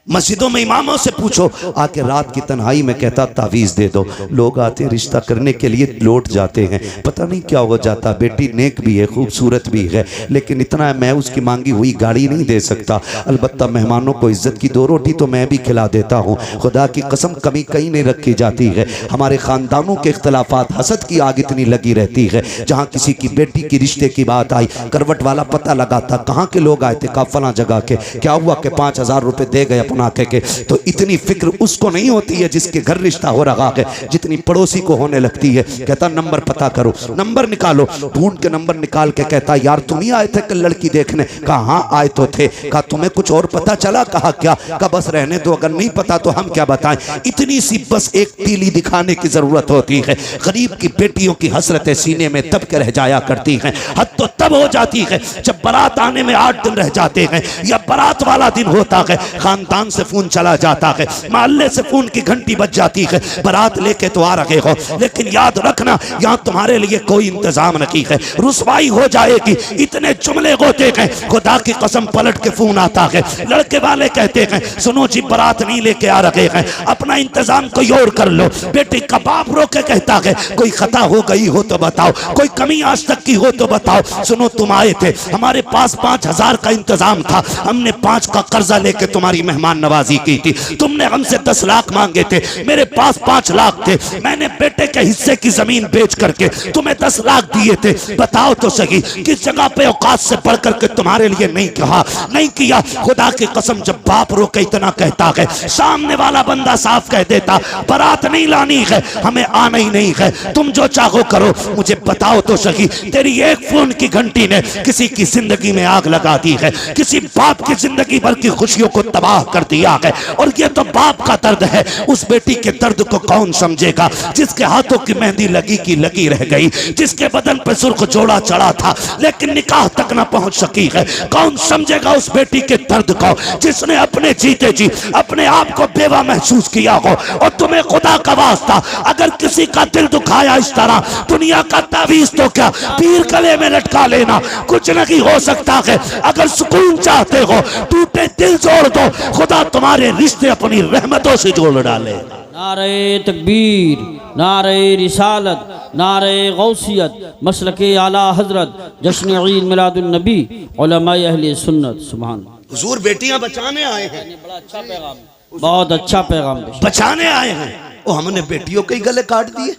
मस्जिदों में, इमामों से पूछो, आके रात की तन्हाई में कहता तावीज दे दो। लोग आते रिश्ता करने के लिए, लौट जाते हैं, पता नहीं क्या हो जाता। बेटी नेक भी है, खूबसूरत भी है, लेकिन इतना है मैं उसकी मांगी हुई गाड़ी नहीं दे सकता, अलबत्ता मेहमानों को इज्जत की 2 रोटी तो मैं भी खिला देता हूँ। खुदा की कसम कमी कहीं नहीं रखी जाती है। हमारे खानदानों के इख्तलाफात, हसद की आग इतनी लगी रहती है। जहाँ किसी की बेटी की रिश्ते की बात आई, करवट वाला पता लगाता कहाँ के लोग आए थे, कहा फला जगह के, क्या हुआ कि 5000 रुपए दे गए अपना के। तो इतनी फिक्र उसको नहीं होती है जिसके घर रिश्ता हो रहा है, जितनी पड़ोसी को होने लगती है। कहता नंबर पता करो, नंबर निकालो, ढूंढ के नंबर निकाल के कहता यार तुम ही आए थे कल लड़की देखने? कहा हाँ आए तो थे। कहा तुम्हें कुछ और पता चला? कहा क्या? कहा बस रहने दो, अगर नहीं पता तो हम क्या बताएं। इतनी सी बस एक तीली दिखाने की जरूरत होती है। गरीब की बेटियों की हसरतें सीने में दब के रह जाया करती हैं। हद तो तब हो जाती है जब बारात आने में 8 दिन रह जाते हैं, या बारात वाला दिन होता है, खानदान से फोन चला जाता है, मोहल्ले से फोन की घंटी बज जाती है, बारात लेके तो आ रहे हो, लेकिन याद रखना यहाँ तुम्हारे लिए कोई इंतजाम नहीं है, रुसवाई हो जाएगी। इतने जुमले होते हैं, खुदा की कसम पलट के फोन आता है, लड़के वाले कहते हैं सुनो जी बारात नहीं लेके आ रहे हैं, अपना इंतजाम कोई और कर लो। बेटी का बाप रो के कहता है कोई खता हो गई हो तो बताओ, कोई कमी आज तक की हो तो बताओ। सुनो तुम आए थे, हमारे पास 5000 का इंतजाम था, हमने 5 का कर्जा लेके तुम्हारी मेहमान नवाजी की थी, तुमने हमसे 10 लाख मांगे थे, मेरे पास 5 लाख थे, मैंने बेटे के हिस्से की जमीन बेच करके तुम्हें 10 लाख दिए थे। बताओ तो सही किस जगह पे औकात से बढ़ करके तुम्हारे लिए नहीं कहा, नहीं किया। खुदा की कसम जब बाप रो के इतना कहता है, सामने वाला बंदा साफ कह देता बारात नहीं लानी है, हमें आना ही नहीं है, तुम जो चाहो करो। मुझे बताओ तो सही तेरी एक फोन की घंटी ने किसी की जिंदगी में आग लगा दी है, किसी बाप की जिंदगी भर की खुशियों को तबाह कर दिया है। और ये तो बाप का दर्द है, उस बेटी के दर्द को कौन समझेगा जिसके हाथों की मेहंदी लगी की लगी रह गई, जिसके बदन पर सुर्ख जोड़ा चढ़ा था लेकिन निकाह तक ना पहुंच सकी है। कौन समझेगा उस बेटी के दर्द को जिसने अपने जीते जी अपने आप को बेवा महसूस किया हो। और तुम्हें खुदा का वास्ता अगर किसी का दिल दुखाया इस तरह, दुनिया का तावीज तो क्या पीर गले में लटका लेना कुछ नहीं हो सकता है। अगर सुकून चाहते हो टूटे दिल जोड़ दो, खुदा तुम्हारे रिश्ते अपनी रहमतों से जोड़ डाले। नारे तकबीर, नारे रिसालत, नारे गौसियत, मसलके आला हजरत, जश्न ईद मिलादुन नबी, उलमाए अहले सुन्नत। सुभान हुजूर बेटियां बचाने आए हैं, बड़ा अच्छा पैगाम, बहुत अच्छा पैगाम बचाने आए हैं। वो हमने बेटियों के ही गले काट दिए।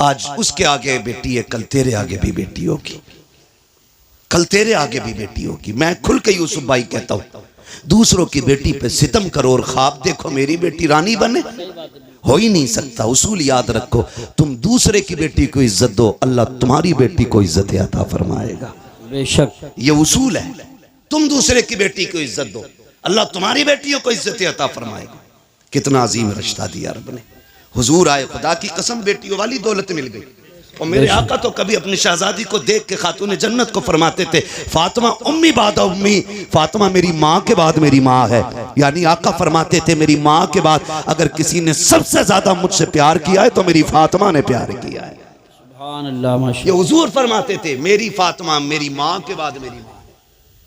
आज उसके आगे बेटी है, कल तेरे आगे भी बेटी होगी, कल तेरे आगे भी बेटी होगी। मैं खुल के यूसुफ भाई कहता हूं, दूसरों की बेटी पे सितम करो और ख्वाब देखो मेरी बेटी रानी बने, हो ही नहीं सकता। उसूल याद रखो, तुम दूसरे की बेटी को इज्जत दो, अल्लाह तुम्हारी बेटी को इज्जत अता फरमाएगा। बेशक ये उसूल है। तुम दूसरे की बेटी को इज्जत दो, अल्लाह तुम्हारी बेटियों को इज्जत अता फरमाएगा। कितना अजीम रिश्ता दिया रब ने। हुजूर आए, खुदा की कसम बेटियों वाली दौलत मिल गई। और मेरे आका तो कभी अपनी शहजादी को देख के खातून जन्नत को फरमाते थे, फातिमा उम्मी बादा उम्मी, फातिमा मेरी माँ के बाद मेरी माँ है। यानी आका फरमाते थे मेरी माँ के बाद अगर किसी ने सबसे ज्यादा मुझसे प्यार किया है तो मेरी फातिमा ने प्यार किया है। सुभान अल्लाह, ये माशाअल्लाह। हुजूर फरमाते थे मेरी फातिमा मेरी माँ के बाद मेरी माँ।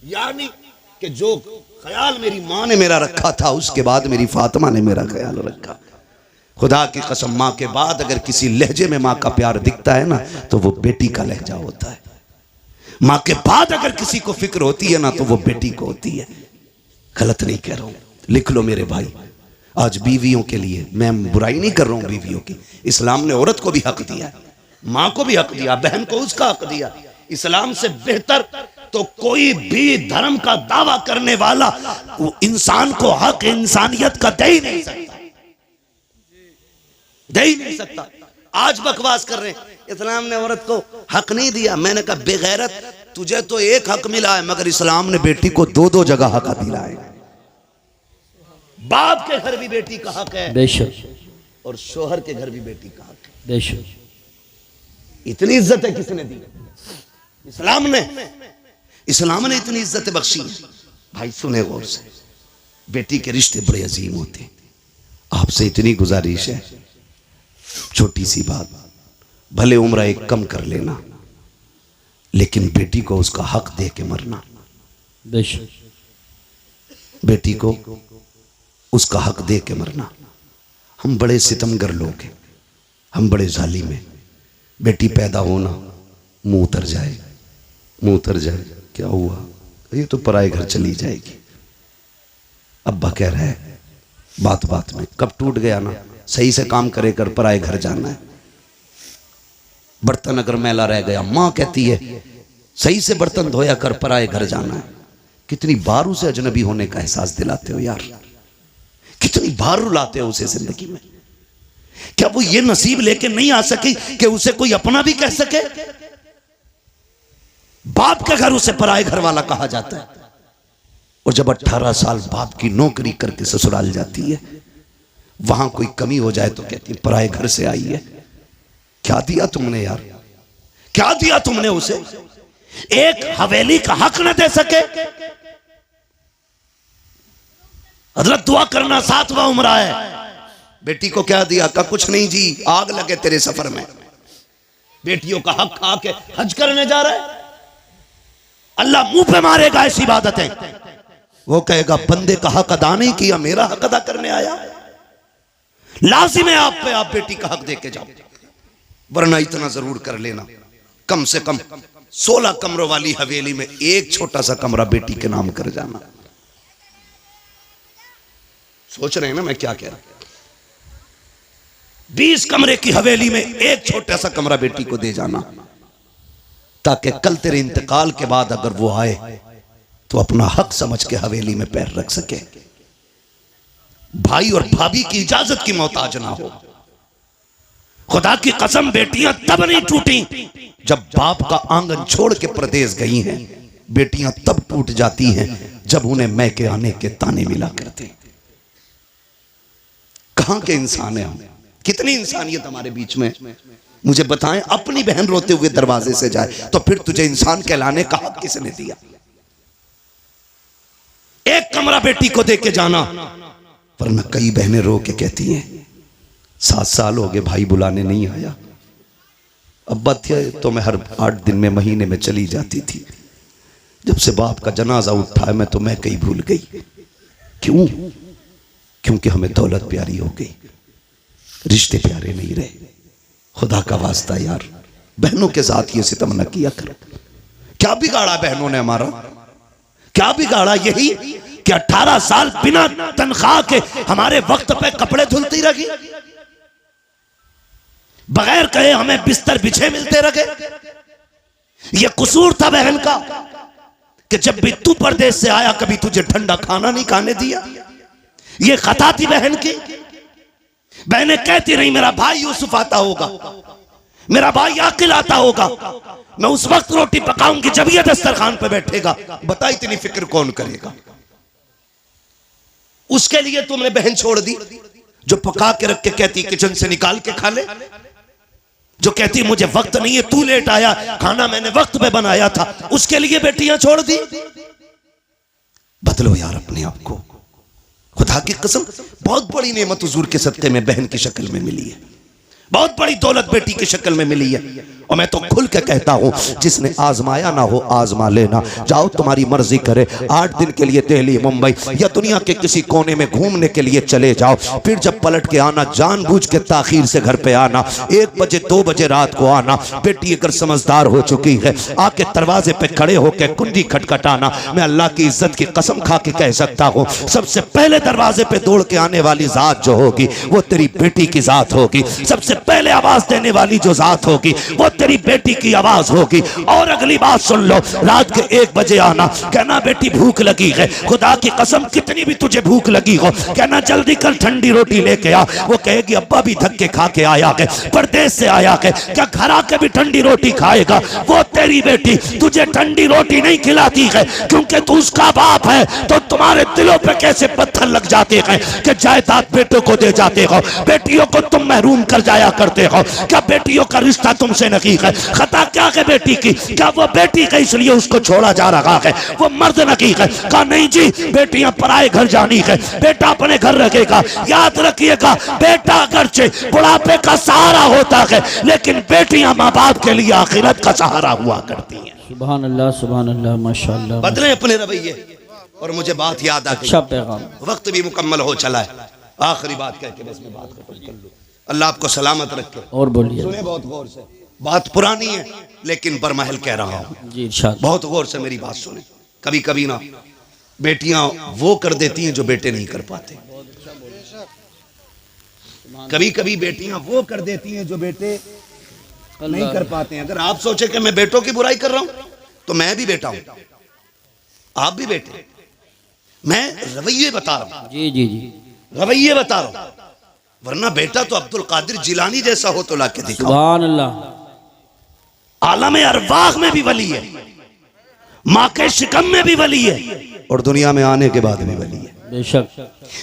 यानी कि जो ख्याल मेरी माँ ने मेरा रखा था उसके बाद मेरी फातिमा ने मेरा ख्याल रखा। खुदा की कसम माँ के बाद अगर किसी लहजे में माँ का प्यार दिखता है ना तो वो बेटी का लहजा होता है। माँ के बाद अगर किसी को फिक्र होती है ना तो वो बेटी को होती है। गलत नहीं कह रहा हूं, लिख लो मेरे भाई। आज बीवियों के लिए मैं बुराई नहीं कर रहा हूं, बीवियों की। इस्लाम ने औरत को भी हक दिया है, माँ को भी हक दिया, बहन को उसका हक दिया। इस्लाम से बेहतर तो कोई भी धर्म का दावा करने वाला वो इंसान को हक इंसानियत का दे ही नहीं सकता, दे ही नहीं सकता। आज बकवास कर रहे हैं इस्लाम ने औरत को हक नहीं दिया। मैंने कहा बेगैरत, तुझे तो एक हक मिला है मगर इस्लाम ने बेटी को दो दो जगह हक दिला है। बाप के घर भी बेटी का हक है बेशक, और शोहर के घर भी बेटी का हक है। बेशक। इतनी इज्जत है किसने दी? इस्लाम ने। इस्लाम ने इतनी इज्जत बख्शी है। भाई सुने गौर से, बेटी के रिश्ते बड़े अजीम होते हैं। आपसे इतनी गुजारिश है, छोटी सी बात, भले उम्र एक कम कर लेना लेकिन बेटी को उसका हक दे के मरना। बेशक। बेटी को उसका हक दे के मरना। हम बड़े सितमगर लोग हैं, हम बड़े जालिम हैं। बेटी पैदा होना, मुंह उतर जाए, मुंह उतर जाए, क्या हुआ, ये तो पराए घर चली जाएगी। अब्बा कह रहा है बात बात में, कब टूट गया ना, सही से काम करे कर पराए घर जाना है। बर्तन अगर मैला रह गया, माँ कहती है सही से बर्तन धोया कर पराए घर जाना है। कितनी बार उसे अजनबी होने का एहसास दिलाते हो यार, कितनी बार रुलाते हो उसे जिंदगी में। क्या वो ये नसीब लेके नहीं आ सकी कि उसे कोई अपना भी कह सके? बाप के घर उसे पराए घर वाला कहा जाता है। और जब 18 साल बाप की नौकरी करके ससुराल जाती है, वहां कोई कमी हो जाए तो कहती है पराए घर से आई है। क्या दिया तुमने यार, क्या दिया तुमने उसे? एक हवेली का हक न दे सके। हजरत दुआ करना 7वां उम्र है। बेटी को क्या दिया? का कुछ नहीं जी, आग लगे तेरे सफर में। बेटियों का हक खा के हज करने जा रहा है, अल्लाह मुंह पे मारेगा ऐसी इबादतें। वो कहेगा बंदे का हक अदा नहीं किया, मेरा हक अदा करने आया। लाजिम है आप पे, आप बेटी का हक दे के जाओ। वरना इतना जरूर कर लेना, कम से कम 16 कमरों वाली हवेली में एक छोटा सा कमरा बेटी के नाम कर जाना। सोच रहे हैं ना मैं क्या कह रहा हूं? 20 कमरे की हवेली में एक छोटा सा कमरा बेटी को दे जाना, ताकि कल तेरे इंतकाल के बाद अगर वो आए तो अपना हक समझ के हवेली में पैर रख सके। भाई और भाभी की इजाजत की मोहताज ना हो। खुदा की कसम बेटियां तब नहीं टूटी जब बाप का आंगन छोड़ के प्रदेश गई हैं। बेटियां तब टूट जाती हैं जब उन्हें मैके आने के ताने मिला करते। कहां के इंसान हैं हम? कितनी इंसानियत हमारे बीच में? मुझे बताएं, अपनी बहन रोते हुए दरवाजे से जाए तो फिर तुझे इंसान कहलाने का हक किसने दिया? एक कमरा बेटी को दे के जाना। वरना कई बहनें रो के कहती हैं 7 साल हो गए भाई बुलाने नहीं आया। अब्बा थे तो मैं हर 8 दिन में, महीने में चली जाती थी। जब से बाप का जनाजा उठा है मैं तो मैं कहीं भूल गई। क्यों? क्योंकि हमें दौलत प्यारी हो गई, रिश्ते प्यारे नहीं रहे। खुदा का वास्ता यार, बहनों के साथ ये सितम न किया करो। क्या बिगाड़ा बहनों ने हमारा? क्या बिगाड़ा? यही कि 18 साल बिना तनख्वाह के हमारे वक्त पे कपड़े धुलती रही, बगैर कहे हमें बिस्तर बिछे मिलते रहे। ये कसूर था बहन का कि जब भी तू परदेश से आया कभी तुझे ठंडा खाना नहीं खाने दिया। ये खता थी बहन की। बहनें कहती रही मेरा भाई यूसुफ आता होगा, मेरा भाई आकिल आता होगा, मैं उस वक्त रोटी पकाऊंगी जब ये दस्तरखान पे बैठेगा। बता इतनी फिक्र कौन करेगा? उसके लिए तुमने बहन छोड़ दी। जो पका के रख के कहती किचन से निकाल के खा ले, जो कहती मुझे वक्त नहीं है, तू लेट आया, खाना मैंने वक्त पे बनाया था, उसके लिए बेटियां छोड़ दी। बदलो यार अपने आप को। खुदा की कसम बहुत बड़ी नेमत हुजूर के सदके में बहन की शक्ल में मिली है, बहुत बड़ी दौलत बेटी की शक्ल में मिली है। और मैं तो खुल के कहता हूं, जिसने आजमाया ना हो आजमा लेना। जाओ तुम्हारी मर्जी करे, 8 दिन के लिए दिल्ली मुंबई या दुनिया के किसी कोने में घूमने के लिए चले जाओ, फिर जब पलट के आना जानबूझ के ताखीर से घर पे आना, 1 बजे 2 बजे रात को आना। बेटी अगर समझदार हो चुकी है, आके दरवाजे पे खड़े होकर कुंडी खटखटाना। मैं अल्लाह की इज्जत की कसम खा के कह सकता हूं, सबसे पहले दरवाजे पे दौड़ के आने वाली जात जो होगी वो तेरी बेटी की जात होगी। सबसे पहले आवाज देने वाली जो जात होगी वो तेरी बेटी की आवाज होगी। और अगली बात सुन लो, रात के 1 बजे आना, कहना बेटी भूख लगी है, खुदा की कसम कितनी भी तुझे भूख लगी हो, कहना जल्दी कर ठंडी रोटी लेके आ। वो कहेगी अब्बा भी धक्के खा के आया है, परदेश से आया है, क्या घर आके भी ठंडी रोटी खाएगा? वो तेरी बेटी तुझे ठंडी रोटी नहीं खिलाती है क्योंकि तू उसका बाप है। तो तुम्हारे दिलों पे कैसे पत्थर लग जाते हैं कि जायदाद बेटों को दे जाते हो, बेटियों को तुम महरूम कर जाया करते हो। क्या बेटियों का रिश्ता तुमसे नहीं है? खता क्या है बेटी की? क्या वो बेटी है इसलिए उसको छोड़ा जा रहा है? वो मर्द नहीं है? कहा नहीं जी, बेटियां पराए घर जानी है, बेटा अपने घर रखेगा। याद रखिएगा, बेटा अगरचे बुढ़ापे का सहारा होता है, लेकिन बेटियां माँ बाप के लिए आखिरत का सहारा हुआ करती हैं। सुभान अल्लाह माशाअल्लाह। बदले अपने रवैये। और मुझे बात याद आ गई, अच्छा पैगाम। वक्त भी मुकम्मल हो चला है, आखिरी बात कह के बस मैं बात खत्म कर लूं। अल्लाह आपको सलामत रखे। और बोलिए। सुने बहुत गौर से, बात पुरानी है लेकिन बरमहल कह रहा हूं जी, इरशाद। बहुत गौर से मेरी बात सुने। कभी कभी ना बेटियां वो कर देती हैं जो बेटे नहीं कर पाते, कभी कभी बेटियां वो कर देती हैं जो बेटे नहीं कर पाते हैं। अगर आप सोचे कि मैं बेटों की बुराई कर रहा हूं तो मैं भी बेटा हूं, आप भी बेटे। मैं रवैये बता रहा हूं, जी जी जी, रवैये बता रहा हूं, वरना बेटा तो अब्दुल कादिर जिलानी जैसा हो तो लाके दिखाओ। सुभान अल्लाह। आलम अरवाह में भी वली है, माँ के शिकम में भी वली है, और दुनिया में आने के बाद भी वली है, बेशक।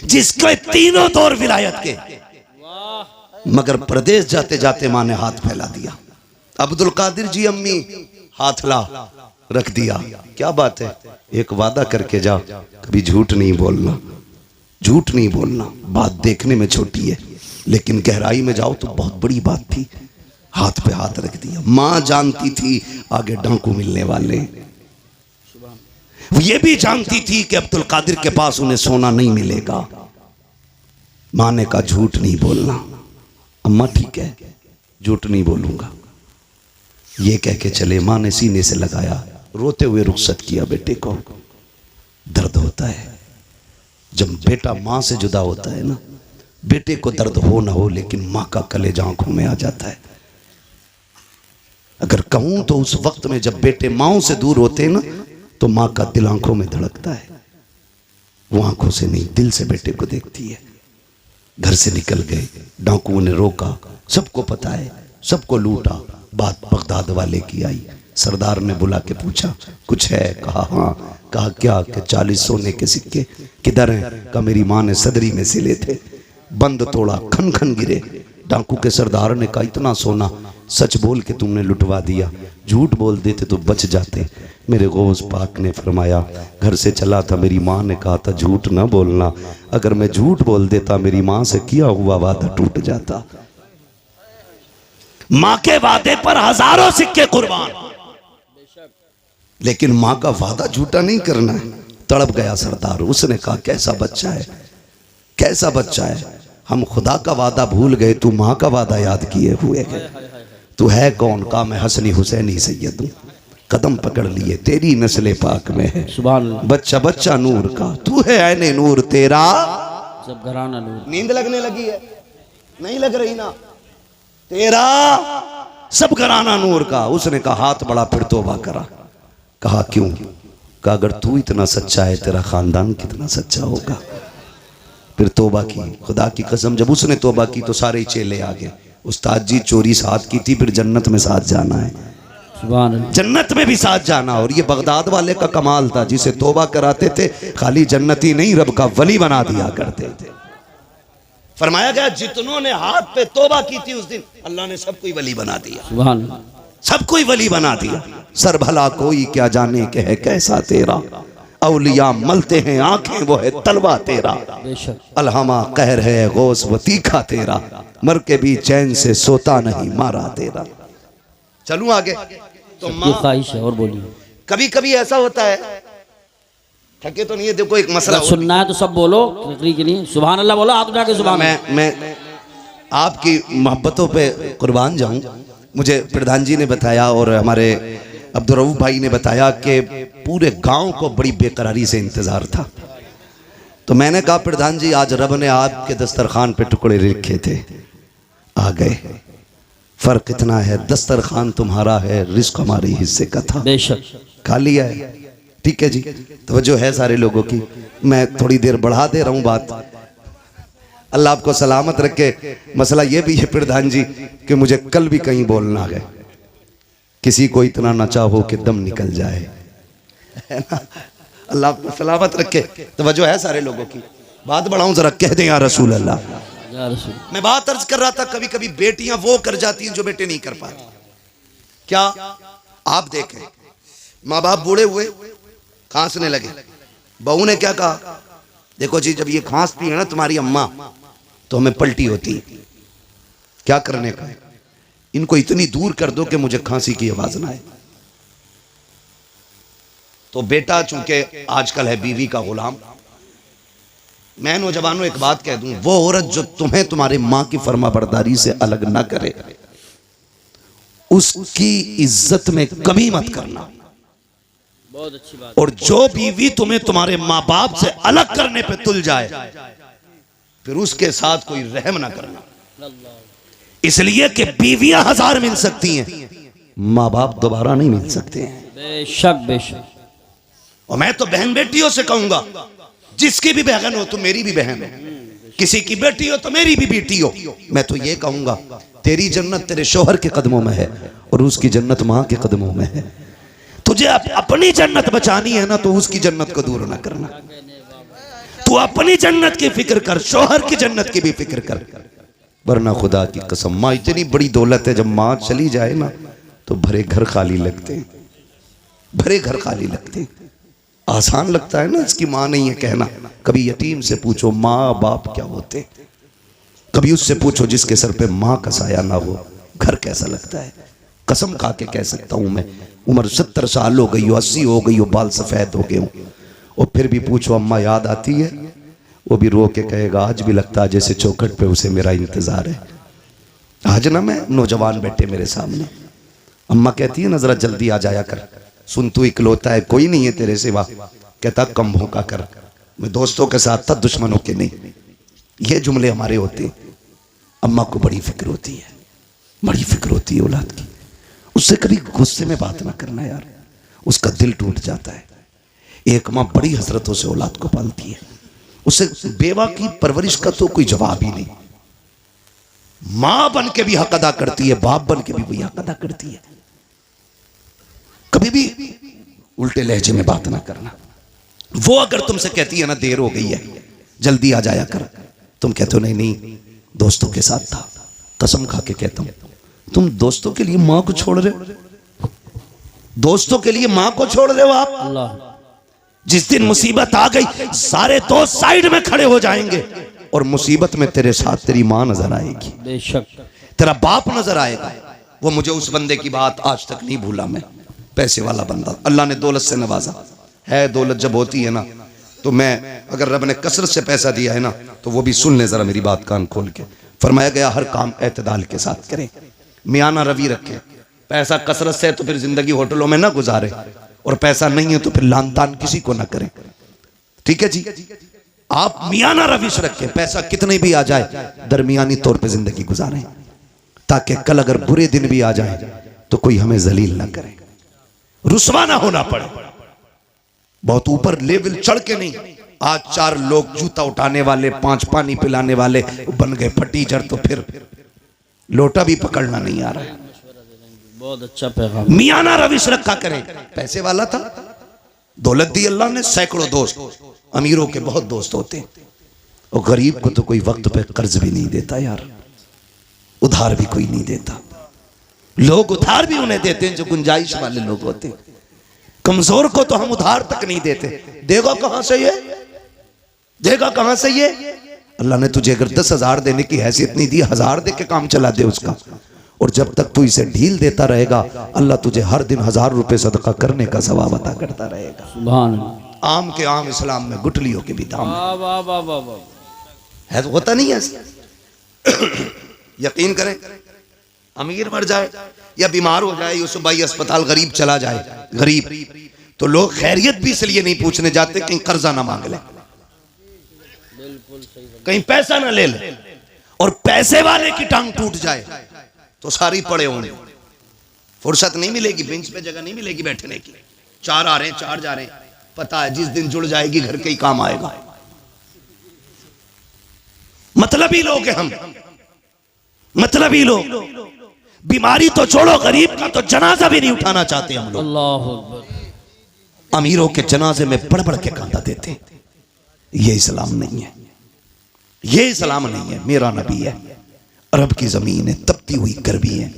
जिसके तीनों दौर विलायत के। मगर प्रदेश जाते जाते माँ ने हाथ फैला दिया। अब्दुल कादिर जी अम्मी हाथ ला रख दिया। क्या बात है, एक वादा करके जा, कभी झूठ नहीं बोलना, झूठ नहीं बोलना। बात देखने में छोटी है लेकिन गहराई में जाओ तो बहुत बड़ी बात थी। हाथ पे हाथ रख दिया। मां जानती थी आगे डाकू मिलने वाले, वो ये भी जानती थी कि अब्दुल कादिर के पास उन्हें सोना नहीं मिलेगा। मां ने कहा झूठ नहीं बोलना। अम्मा ठीक है, झूठ नहीं बोलूंगा, ये कह के चले। मां ने सीने से लगाया, रोते हुए रुखसत किया बेटे को। दर्द होता है जब बेटा मां से जुदा होता है ना, बेटे को दर्द हो ना हो लेकिन मां का कलेजा आंखों में आ जाता है। अगर कहूं तो उस वक्त में जब बेटे माओं से दूर होते हैं ना, तो मां का दिल आंखों में धड़कता है। वो आंखों से नहीं, दिल से बेटे को देखती है। घर से निकल गए, डाकुओं ने रोका, सबको पता है, सबको लूटा। बात बगदाद वाले की आई। सरदार ने बुला के पूछा कुछ है? कहा हाँ। कहा क्या? कि 40 सोने के सिक्के। किधर हैं? कहा मेरी माँ ने सदरी में सिले थे। बंद तोड़ा, खन खन गिरे। डाकू के सरदार ने कहा इतना सोना सच बोल के तुमने लुटवा दिया, झूठ बोल देते तो बच जाते। मेरे गौस पाक ने फरमाया घर से चला था, मेरी माँ ने कहा था झूठ ना बोलना। अगर मैं झूठ बोल देता मेरी माँ से किया हुआ वादा टूट जाता। माँ के वादे पर हजारों सिक्के कुर्बान, लेकिन माँ का वादा झूठा नहीं करना है। तड़प गया सरदार। उसने कहा कैसा बच्चा है, कैसा बच्चा है, हम खुदा का वादा भूल गए, तू माँ का वादा याद किए हुए है। तू है कौन? कहा मैं हसनी हुसैनी सैयद हूँ। कदम पकड़ लिए, तेरी नस्ले पाक में है। सुभान। बच्चा बच्चा नूर का, तू है ऐने नूर तेरा सब घराना नूर। नींद लगने लगी है? नहीं लग रही ना? तेरा सब घराना नूर का। उसने कहा हाथ बड़ा, फिर तौबा करा। कहा क्यों? कहा अगर तू इतना सच्चा है तेरा खानदान कितना सच्चा होगा। फिर तौबा की। खुदा की कसम जब उसने तौबा की तो सारे चेले आ गए। उस्ताद जी चोरी साथ की थी, फिर जन्नत में साथ जाना है, जन्नत में भी साथ जाना। और ये बगदाद वाले का कमाल था, जिसे तौबा कराते थे खाली जन्नती नहीं रब का वली बना दिया करते थे। फरमाया गया जितनों ने हाथ पे तौबा की थी उस दिन अल्लाह ने सबको ही वली बना दिया, सुभान अल्लाह। सबको ही वली बना दिया। सर भला कोई क्या जाने के है कैसा तेरा, औलिया मलते हैं आंखें वो है तलवा तेरा, बेशक अलहमा कहर है गौस वो तीखा तेरा, मर के भी चैन से सोता नहीं मारा तेरा। चलूं आगे तो ये ख्वाहिश है। और बोलिए। कभी कभी ऐसा होता है, थके तो नहीं है, देखो एक मसला अगर सुनना है तो सब बोलो, तकरीर के लिए सुभान अल्लाह बोलो, हाथ उठा के सुभान अल्लाह। मैं आपकी मोहब्बतों पे कुर्बान जाऊं। मुझे प्रधान जी ने बताया और हमारे अब्दुर्रऊफ भाई ने बताया कि पूरे गांव को बड़ी बेकरारी से इंतजार था। तो मैंने कहा प्रधान जी आज रब ने आपके दस्तरखान पे टुकड़े लिखे थे, आ गए। फर्क इतना है दस्तरखान तुम्हारा है, रिस्क हमारे हिस्से का था, बेशक खा लिया है। ठीक है जी, तवज्जो है सारे लोगों की। मैं थोड़ी देर बढ़ा दे रहा हूँ बात, अल्लाह आपको सलामत रखे। मसला ये भी है प्रधान जी कि मुझे कल भी कहीं बोलना है, किसी को इतना न चाहो कि दम निकल जाए, है ना। अल्लाह आपको सलामत रखे। तवज्जो है सारे लोगों की। बात बढ़ाऊं जरा, कह दें या रसूल अल्लाह। या रसूल। मैं बात अर्ज कर रहा था, कभी कभी बेटियां वो कर जाती हैं जो बेटे नहीं कर पाते। क्या आप देखें, माँ बाप बूढ़े हुए, खांसने लगे, बहू ने क्या कहा, देखो जी जब ये खांसती है ना तुम्हारी अम्मा तो हमें पलटी होती है, क्या करने का, इनको इतनी दूर कर दो कि मुझे खांसी की आवाज ना आए। तो बेटा चूंकि आजकल है बीवी का गुलाम, मैं नौजवानों एक बात कह दूं, वो औरत जो तुम्हें तुम्हारे मां की फर्मा बरदारी से अलग ना करे, उसकी इज्जत में कमी मत करना। बहुत अच्छी बात। और जो बीवी तुम्हें तुम्हारे माँ बाप से अलग करने पे तुल जाए, फिर उसके साथ कोई रहम ना करना, इसलिए कि बीवियां हजार मिल सकती हैं, माँ बाप दोबारा नहीं मिल सकते हैं। बेशक बेशक। और मैं तो बहन बेटियों से कहूंगा, जिसकी भी बहन हो तो मेरी भी बहन हो, किसी की बेटी हो तो मेरी भी बेटी हो। मैं तो ये कहूंगा तेरी जन्नत तेरे शौहर के कदमों में है और उसकी जन्नत मां के कदमों में है। तुझे अपनी जन्नत बचानी है ना तो उसकी जन्नत को दूर ना करना। तू अपनी जन्नत की फिक्र कर, शौहर की जन्नत की भी फिक्र कर, वरना खुदा की कसम माँ इतनी बड़ी दौलत है, जब माँ चली जाए ना तो भरे घर खाली लगते हैं, भरे घर खाली लगते हैं। आसान लगता है ना इसकी माँ नहीं है कहना। कभी यतीम से पूछो माँ बाप क्या होते, कभी उससे पूछो जिसके सर पे माँ का साया ना हो, घर कैसा लगता है। कसम खा के कह सकता हूं मैं, उम्र 70 साल हो गई हो, 80 हो गई हो, बाल सफेद हो गए हो, और फिर भी पूछो अम्मा याद आती है, वो भी रो के कहेगा आज भी लगता है जैसे चौखट पे उसे मेरा इंतजार है। आज ना मैं नौजवान बैठे मेरे सामने, अम्मा कहती है ना जरा जल्दी आ जाया कर, सुन तू इकलौता है, कोई नहीं है तेरे सिवा। कहता कम भूखा कर, मैं दोस्तों के साथ था दुश्मनों के नहीं। ये जुमले हमारे होते हैं। अम्मा को बड़ी फिक्र होती है, बड़ी फिक्र होती है औलाद की। उससे कभी गुस्से में बात ना करना यार, उसका दिल टूट जाता है। एक माँ बड़ी हसरतों से औलाद को पालती है, उसे बेवा की परवरिश का तो कोई जवाब ही नहीं। माँ बन के भी हक अदा करती है, बाप बन के भी वही हक अदा करती है। कभी भी उल्टे लहजे में बात ना करना। वो अगर तुमसे कहती है ना देर हो गई है जल्दी आ जाया कर, तुम कहते हो नहीं नहीं दोस्तों के साथ था, कसम खा के कहता हूं तुम दोस्तों के लिए मां को छोड़ रहे हो, दोस्तों के लिए मां को छोड़ रहे हो आप। अल्लाह। जिस दिन मुसीबत आ गई सारे दोस्त साइड में खड़े हो जाएंगे और मुसीबत में तेरे साथ तेरी मां नजर आएगी, बेशक तेरा बाप नजर आएगा। वो मुझे उस बंदे की बात आज तक नहीं भूला मैं, पैसे वाला बंदा, अल्लाह ने दौलत से नवाजा है। दौलत जब होती है ना तो मैं, अगर रब ने कसरत से पैसा दिया है ना तो वो भी सुन ले जरा मेरी बात कान खोल के। फरमाया गया हर काम एतदाल के साथ करें, मियाना रवि रखें। पैसा कसरत से है तो फिर जिंदगी होटलों में ना गुजारे, और पैसा नहीं है तो फिर लान तान किसी को ना करें। ठीक है जी, आप मियाना रविश रखें, पैसा कितने भी आ जाए दरमियानी तौर पे जिंदगी गुजारें, ताकि कल अगर बुरे दिन भी आ जाए तो कोई हमें जलील ना करे, रुसवा ना होना पड़े। बहुत ऊपर लेवल चढ़ के नहीं। आज 4 लोग जूता उठाने वाले, 5 पानी पिलाने वाले बन गए फटीचर, तो फिर लोटा भी पकड़ना नहीं आ रहा है। बहुत अच्छा पैगाम। मियाना रविश रखा करें। पैसे वाला था, दौलत दी अल्लाह ने, सैकड़ों दोस्त, अमीरों के बहुत दोस्त होते हैं। और गरीब को तो कोई वक्त पे कर्ज भी नहीं देता यार, उधार भी कोई नहीं देता। लोग उधार भी उन्हें देते हैं जो गुंजाइश वाले लोग होते हैं, कमजोर को तो हम उधार तक नहीं देते। देगा कहां से ये, देगा कहां से ये? अल्लाह ने तुझे अगर 10,000 देने की हैसियत नहीं दी, 1000 दे के काम चला दे उसका। और जब तक तू इसे ढील देता रहेगा, अल्लाह तुझे हर दिन 1000 रुपए सदका करने का सवाब अता करता रहेगा। सुभान अल्लाह। आम के आम इस्लाम में गुठलियों के भी दाम वाह वाह वाह वाह वाह। है, तो होता नहीं है ऐसा। यकीन करें, अमीर मर जाए या बीमार हो जाए, यूसुफ भाई अस्पताल, गरीब चला जाए, गरीब, तो लोग खैरियत भी इसलिए नहीं पूछने जाते कहीं कर्जा ना मांग ले, कहीं पैसा ना ले ले। और पैसे वाले की टांग टूट जाए तो सारी पड़े होंगे, फुर्सत नहीं मिलेगी, बेंच पे जगह नहीं मिलेगी बैठने की। 4 आ रहे हैं, 4 जा रहे हैं, पता है जिस दिन जुड़ जाएगी घर के ही काम आएगा। मतलबी लोग हैं हम, मतलबी लोग। बीमारी तो छोड़ो, गरीब का तो जनाजा भी नहीं उठाना चाहते हम लोग। अल्लाहु अकबर। अमीरों के जनाजे में बढ़ बढ़ के कांदा देते हैं। ये इस्लाम नहीं है, ये इस्लाम नहीं है। मेरा नबी है, अरब की जमीन है, तपती हुई गर्मी है।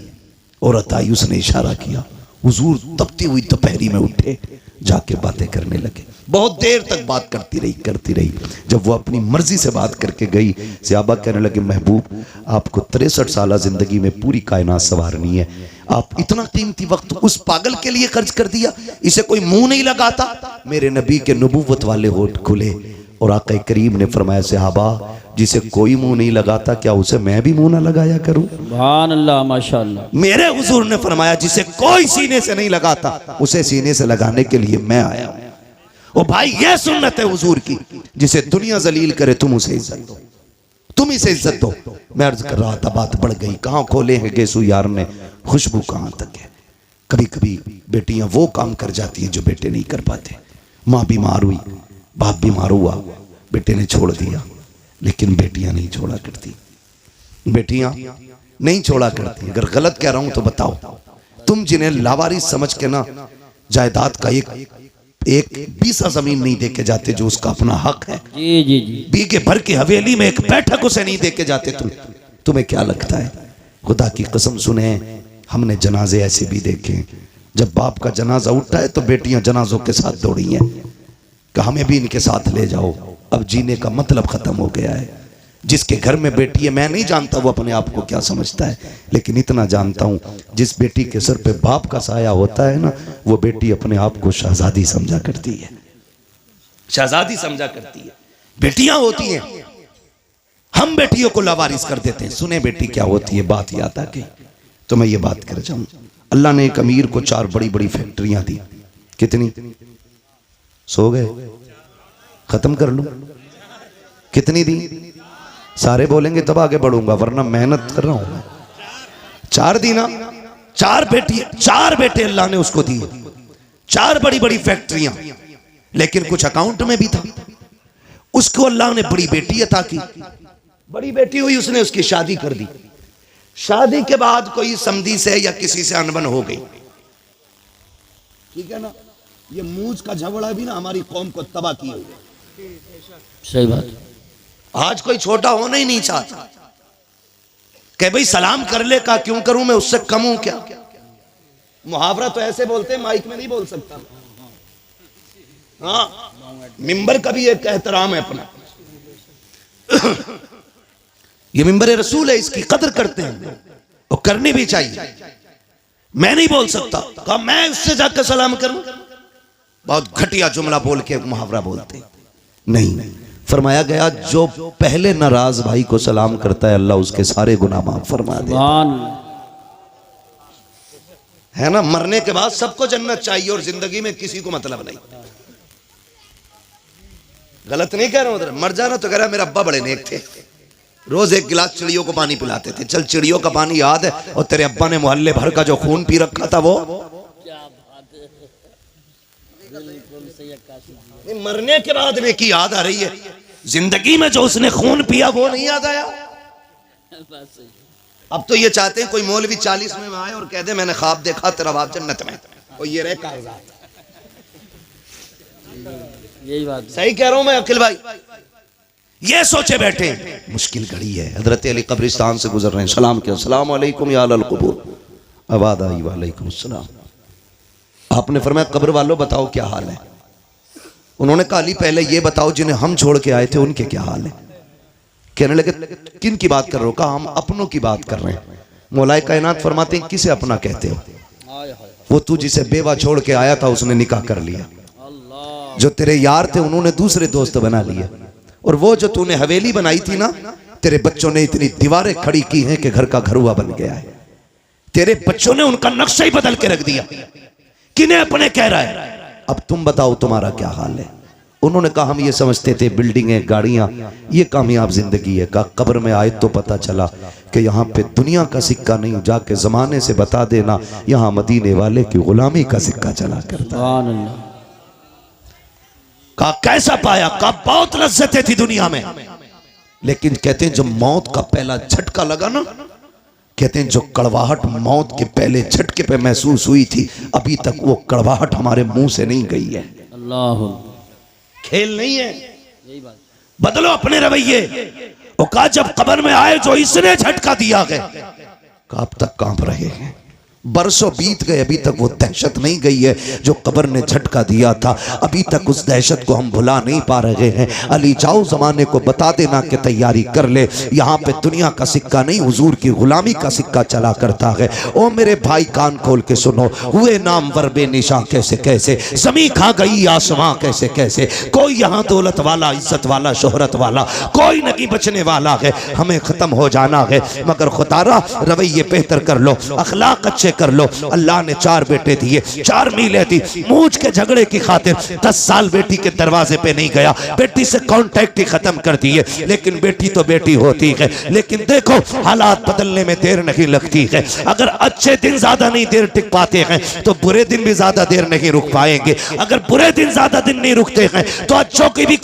औरत आई, उसने इशारा किया, हुजूर तपती हुई दोपहरी में उठे, जाके बातें करने लगे। बहुत देर तक बात करती रही। जब वो अपनी मर्जी से बात करके गई, सहाबा कहने लगे, महबूब आपको 63 साल जिंदगी में पूरी कायनात संवारनी है, आप इतना कीमती वक्त उस पागल के लिए खर्च कर दिया, इसे कोई मुंह नहीं लगाता। मेरे नबी के नबूवत वाले होठ खुले और आका करीम ने फरमाया, सहाबा जिसे कोई मुंह नहीं लगाता, क्या उसे मैं भी मुंह ना लगाया करूं? सुभान अल्लाह, माशाअल्लाह। मेरे हुजूर ने फरमाया, जिसे कोई सीने से नहीं लगाता, उसे सीने से लगाने के लिए मैं आया हूं। ओ भाई, यह सुन्नत है हुजूर की, जिसे दुनिया जलील करे तुम उसे इज्जत दो, तुम इसे इज्जत दो। मैं अर्ज कर रहा था, बात बढ़ गई। कहां खोले हैं गेसू यार ने, खुशबू कहां तक है। कभी कभी बेटियां वो काम कर जाती हैं जो बेटे नहीं कर पाते। माँ बीमार हुई, बाप बीमार हुआ, बेटे ने छोड़ दिया, लेकिन बेटियां नहीं छोड़ा करती, बेटियां नहीं छोड़ा करती। अगर गलत कह रहा हूं तो बताओ। तुम जिन्हें लावारिस समझ के ना जायदाद का एक बीसा जमीन नहीं देके जाते जो उसका अपना हक है, जी जी जी, बीघे भर की हवेली में एक बैठक उसे नहीं देके जाते, तुम्हें क्या लगता है? खुदा की कसम सुने, हमने जनाजे ऐसे भी देखे, जब बाप का जनाजा उठता है तो बेटियां जनाजों के साथ दौड़ी हैं कि हमें भी इनके साथ ले जाओ। अब जीने का मतलब खत्म हो गया है। जिसके घर में बेटी है, मैं नहीं जानता वो अपने आप को क्या समझता है, लेकिन इतना जानता हूं, जिस बेटी के सर पे बाप का साया होता है ना, वो बेटी अपने आप को शहजादी समझा करती है, शहजादी समझा करती है। बेटियां होती हैं, हम बेटियों को लावारिस कर देते हैं। सुने बेटी क्या होती है, बात याद आ गई तो मैं ये बात कर जाऊं। अल्लाह ने एक अमीर को 4 बड़ी बड़ी फैक्ट्रियां दी। कितनी? सो गए? खत्म कर लूं? कितनी दी? सारे बोलेंगे तब आगे बढ़ूंगा, वरना मेहनत कर रहा हूं मैं। 4 दी ना? 4 बेटे अल्लाह ने उसको दिए, 4 बड़ी बड़ी फैक्ट्रियां, लेकिन कुछ अकाउंट में भी था। उसको अल्लाह ने बड़ी बेटी अता की, बड़ी बेटी हुई, उसने उसकी शादी कर दी। शादी के बाद कोई समधी से या किसी से अनबन हो गई, ठीक है ना? ये मूंछ का झगड़ा भी ना हमारी कौम को तबाह किए हुए। सही बात। आज कोई छोटा होना ही नहीं चाहता, कह भाई सलाम कर ले, का क्यों करूं मैं, उससे कम हूं क्या? मुहावरा तो ऐसे बोलते हैं, माइक में नहीं बोल सकता। हाँ, मिंबर का भी एक एहतराम है अपना। ये मिंबर रसूल है, इसकी कदर करते हैं और करनी भी चाहिए। मैं नहीं बोल सकता, कहा मैं उससे जाकर सलाम करूं, बहुत घटिया जुमला बोल के मुहावरा बोलते नहीं। फरमाया गया, जो पहले नाराज भाई को सलाम करता है, अल्लाह उसके सारे गुनाह माफ फरमा दे, है ना? मरने के बाद सबको जन्नत चाहिए और जिंदगी में किसी को मतलब नहीं। गलत नहीं कह रहा हूं, उधर मर जाना तो कह रहा मेरा अब्बा बड़े नेक थे, रोज 1 गिलास चिड़ियों को पानी पिलाते थे। चल चिड़ियों का पानी याद है, और तेरे अब्बा ने मोहल्ले भर का जो खून पी रखा था वो मरने के बाद नेकी याद आ रही है, जिंदगी में जो उसने खून पिया वो नहीं याद आया। अब तो ये चाहते हैं कोई मौलवी 40 में आए और कह दे मैंने ख्वाब देखा तेरा बाप जन्नत में, और ये रहे कागजात। यही बात सही कह रहा हूं मैं अखिल भाई, ये सोचे बैठे मुश्किल घड़ी है। हजरत अली कब्रिस्तान से गुजर रहे हैं, सलाम किया, अस्सलाम वालेकुम या अहल क़ुबूर। आवाज़ आई वालेकुम अस्सलाम। आपने फरमाया कब्र वालों बताओ क्या हाल है। उन्होंने कहा अली पहले ये बताओ जिन्हें हम छोड़ के आए थे उनके क्या हाल है। कहने लगे किन की बात कर रहे हो। कहा हम अपनों की बात कर रहे हैं। मौलाए कायनात फरमाते हैं किसे अपना कहते हो। वो तू जिसे बेवा छोड़ के आया था उसने निकाह कर लिया, जो तेरे यार थे उन्होंने दूसरे दोस्त बना लिए, और वो जो तूने हवेली बनाई थी ना, तेरे बच्चों ने इतनी दीवारें खड़ी की हैं कि घर का घरुआ बन गया है। तेरे बच्चों ने उनका नक्शा ही बदल के रख दिया। किन्हें अपने कह रहा है। अब तुम बताओ तुम्हारा क्या हाल है। उन्होंने कहा हम ये समझते थे बिल्डिंगें गाड़ियां ये कामयाब जिंदगी है। कहा कब्र में आए तो पता चला कि यहाँ पे दुनिया का सिक्का नहीं, जाके जमाने से बता देना यहाँ मदीने वाले की गुलामी का सिक्का चला करता। कहा कैसा पाया। कहा बहुत लज्जतें थी दुनिया में, लेकिन कहते हैं जब मौत का पहला झटका लगा ना, कहते हैं जो कड़वाहट मौत के पहले झटके पे महसूस हुई थी, अभी तक वो कड़वाहट हमारे मुंह से नहीं गई है। अल्लाह, खेल नहीं है। बदलो अपने रवैये। वो कहा जब कब्र में आए जो इसने झटका दिया है, कब तक कांप रहे हैं। बरसों बीत गए, अभी तक वो दहशत नहीं गई है जो कब्र ने झटका दिया था। अभी तक उस दहशत को हम भुला नहीं पा रहे हैं। अली जाओ जमाने को बता देना कि तैयारी कर ले, यहाँ पे दुनिया का सिक्का नहीं हुजूर की गुलामी का सिक्का चला करता है। ओ मेरे भाई कान खोल के सुनो, हुए नाम वर बेनिशा कैसे कैसे, ज़मीं खा गई आसमां कैसे कैसे। कोई यहाँ दौलत वाला, इज्जत वाला, शोहरत वाला कोई नहीं बचने वाला है। हमें खत्म हो जाना है, मगर खुदारा रवैये बेहतर कर लो, अखलाक अच्छे कर लो। अल्लाह ने 4 बेटे दिए, 4 मीलें दी। मूंछ के झगड़े की खातिर 10 साल बेटी के दरवाजे पे नहीं गया, बेटी से कांटेक्ट ही खत्म कर दिए। लेकिन बेटी तो बेटी होती है। लेकिन देखो हालात बदलने में देर नहीं लगती है। अगर अच्छे दिन ज्यादा नहीं देर टिक पाते हैं तो बुरे दिन भी ज्यादा देर नहीं रुक पाएंगे। अगर बुरे दिन ज्यादा दिन नहीं रुकते हैं तो अच्छों की भी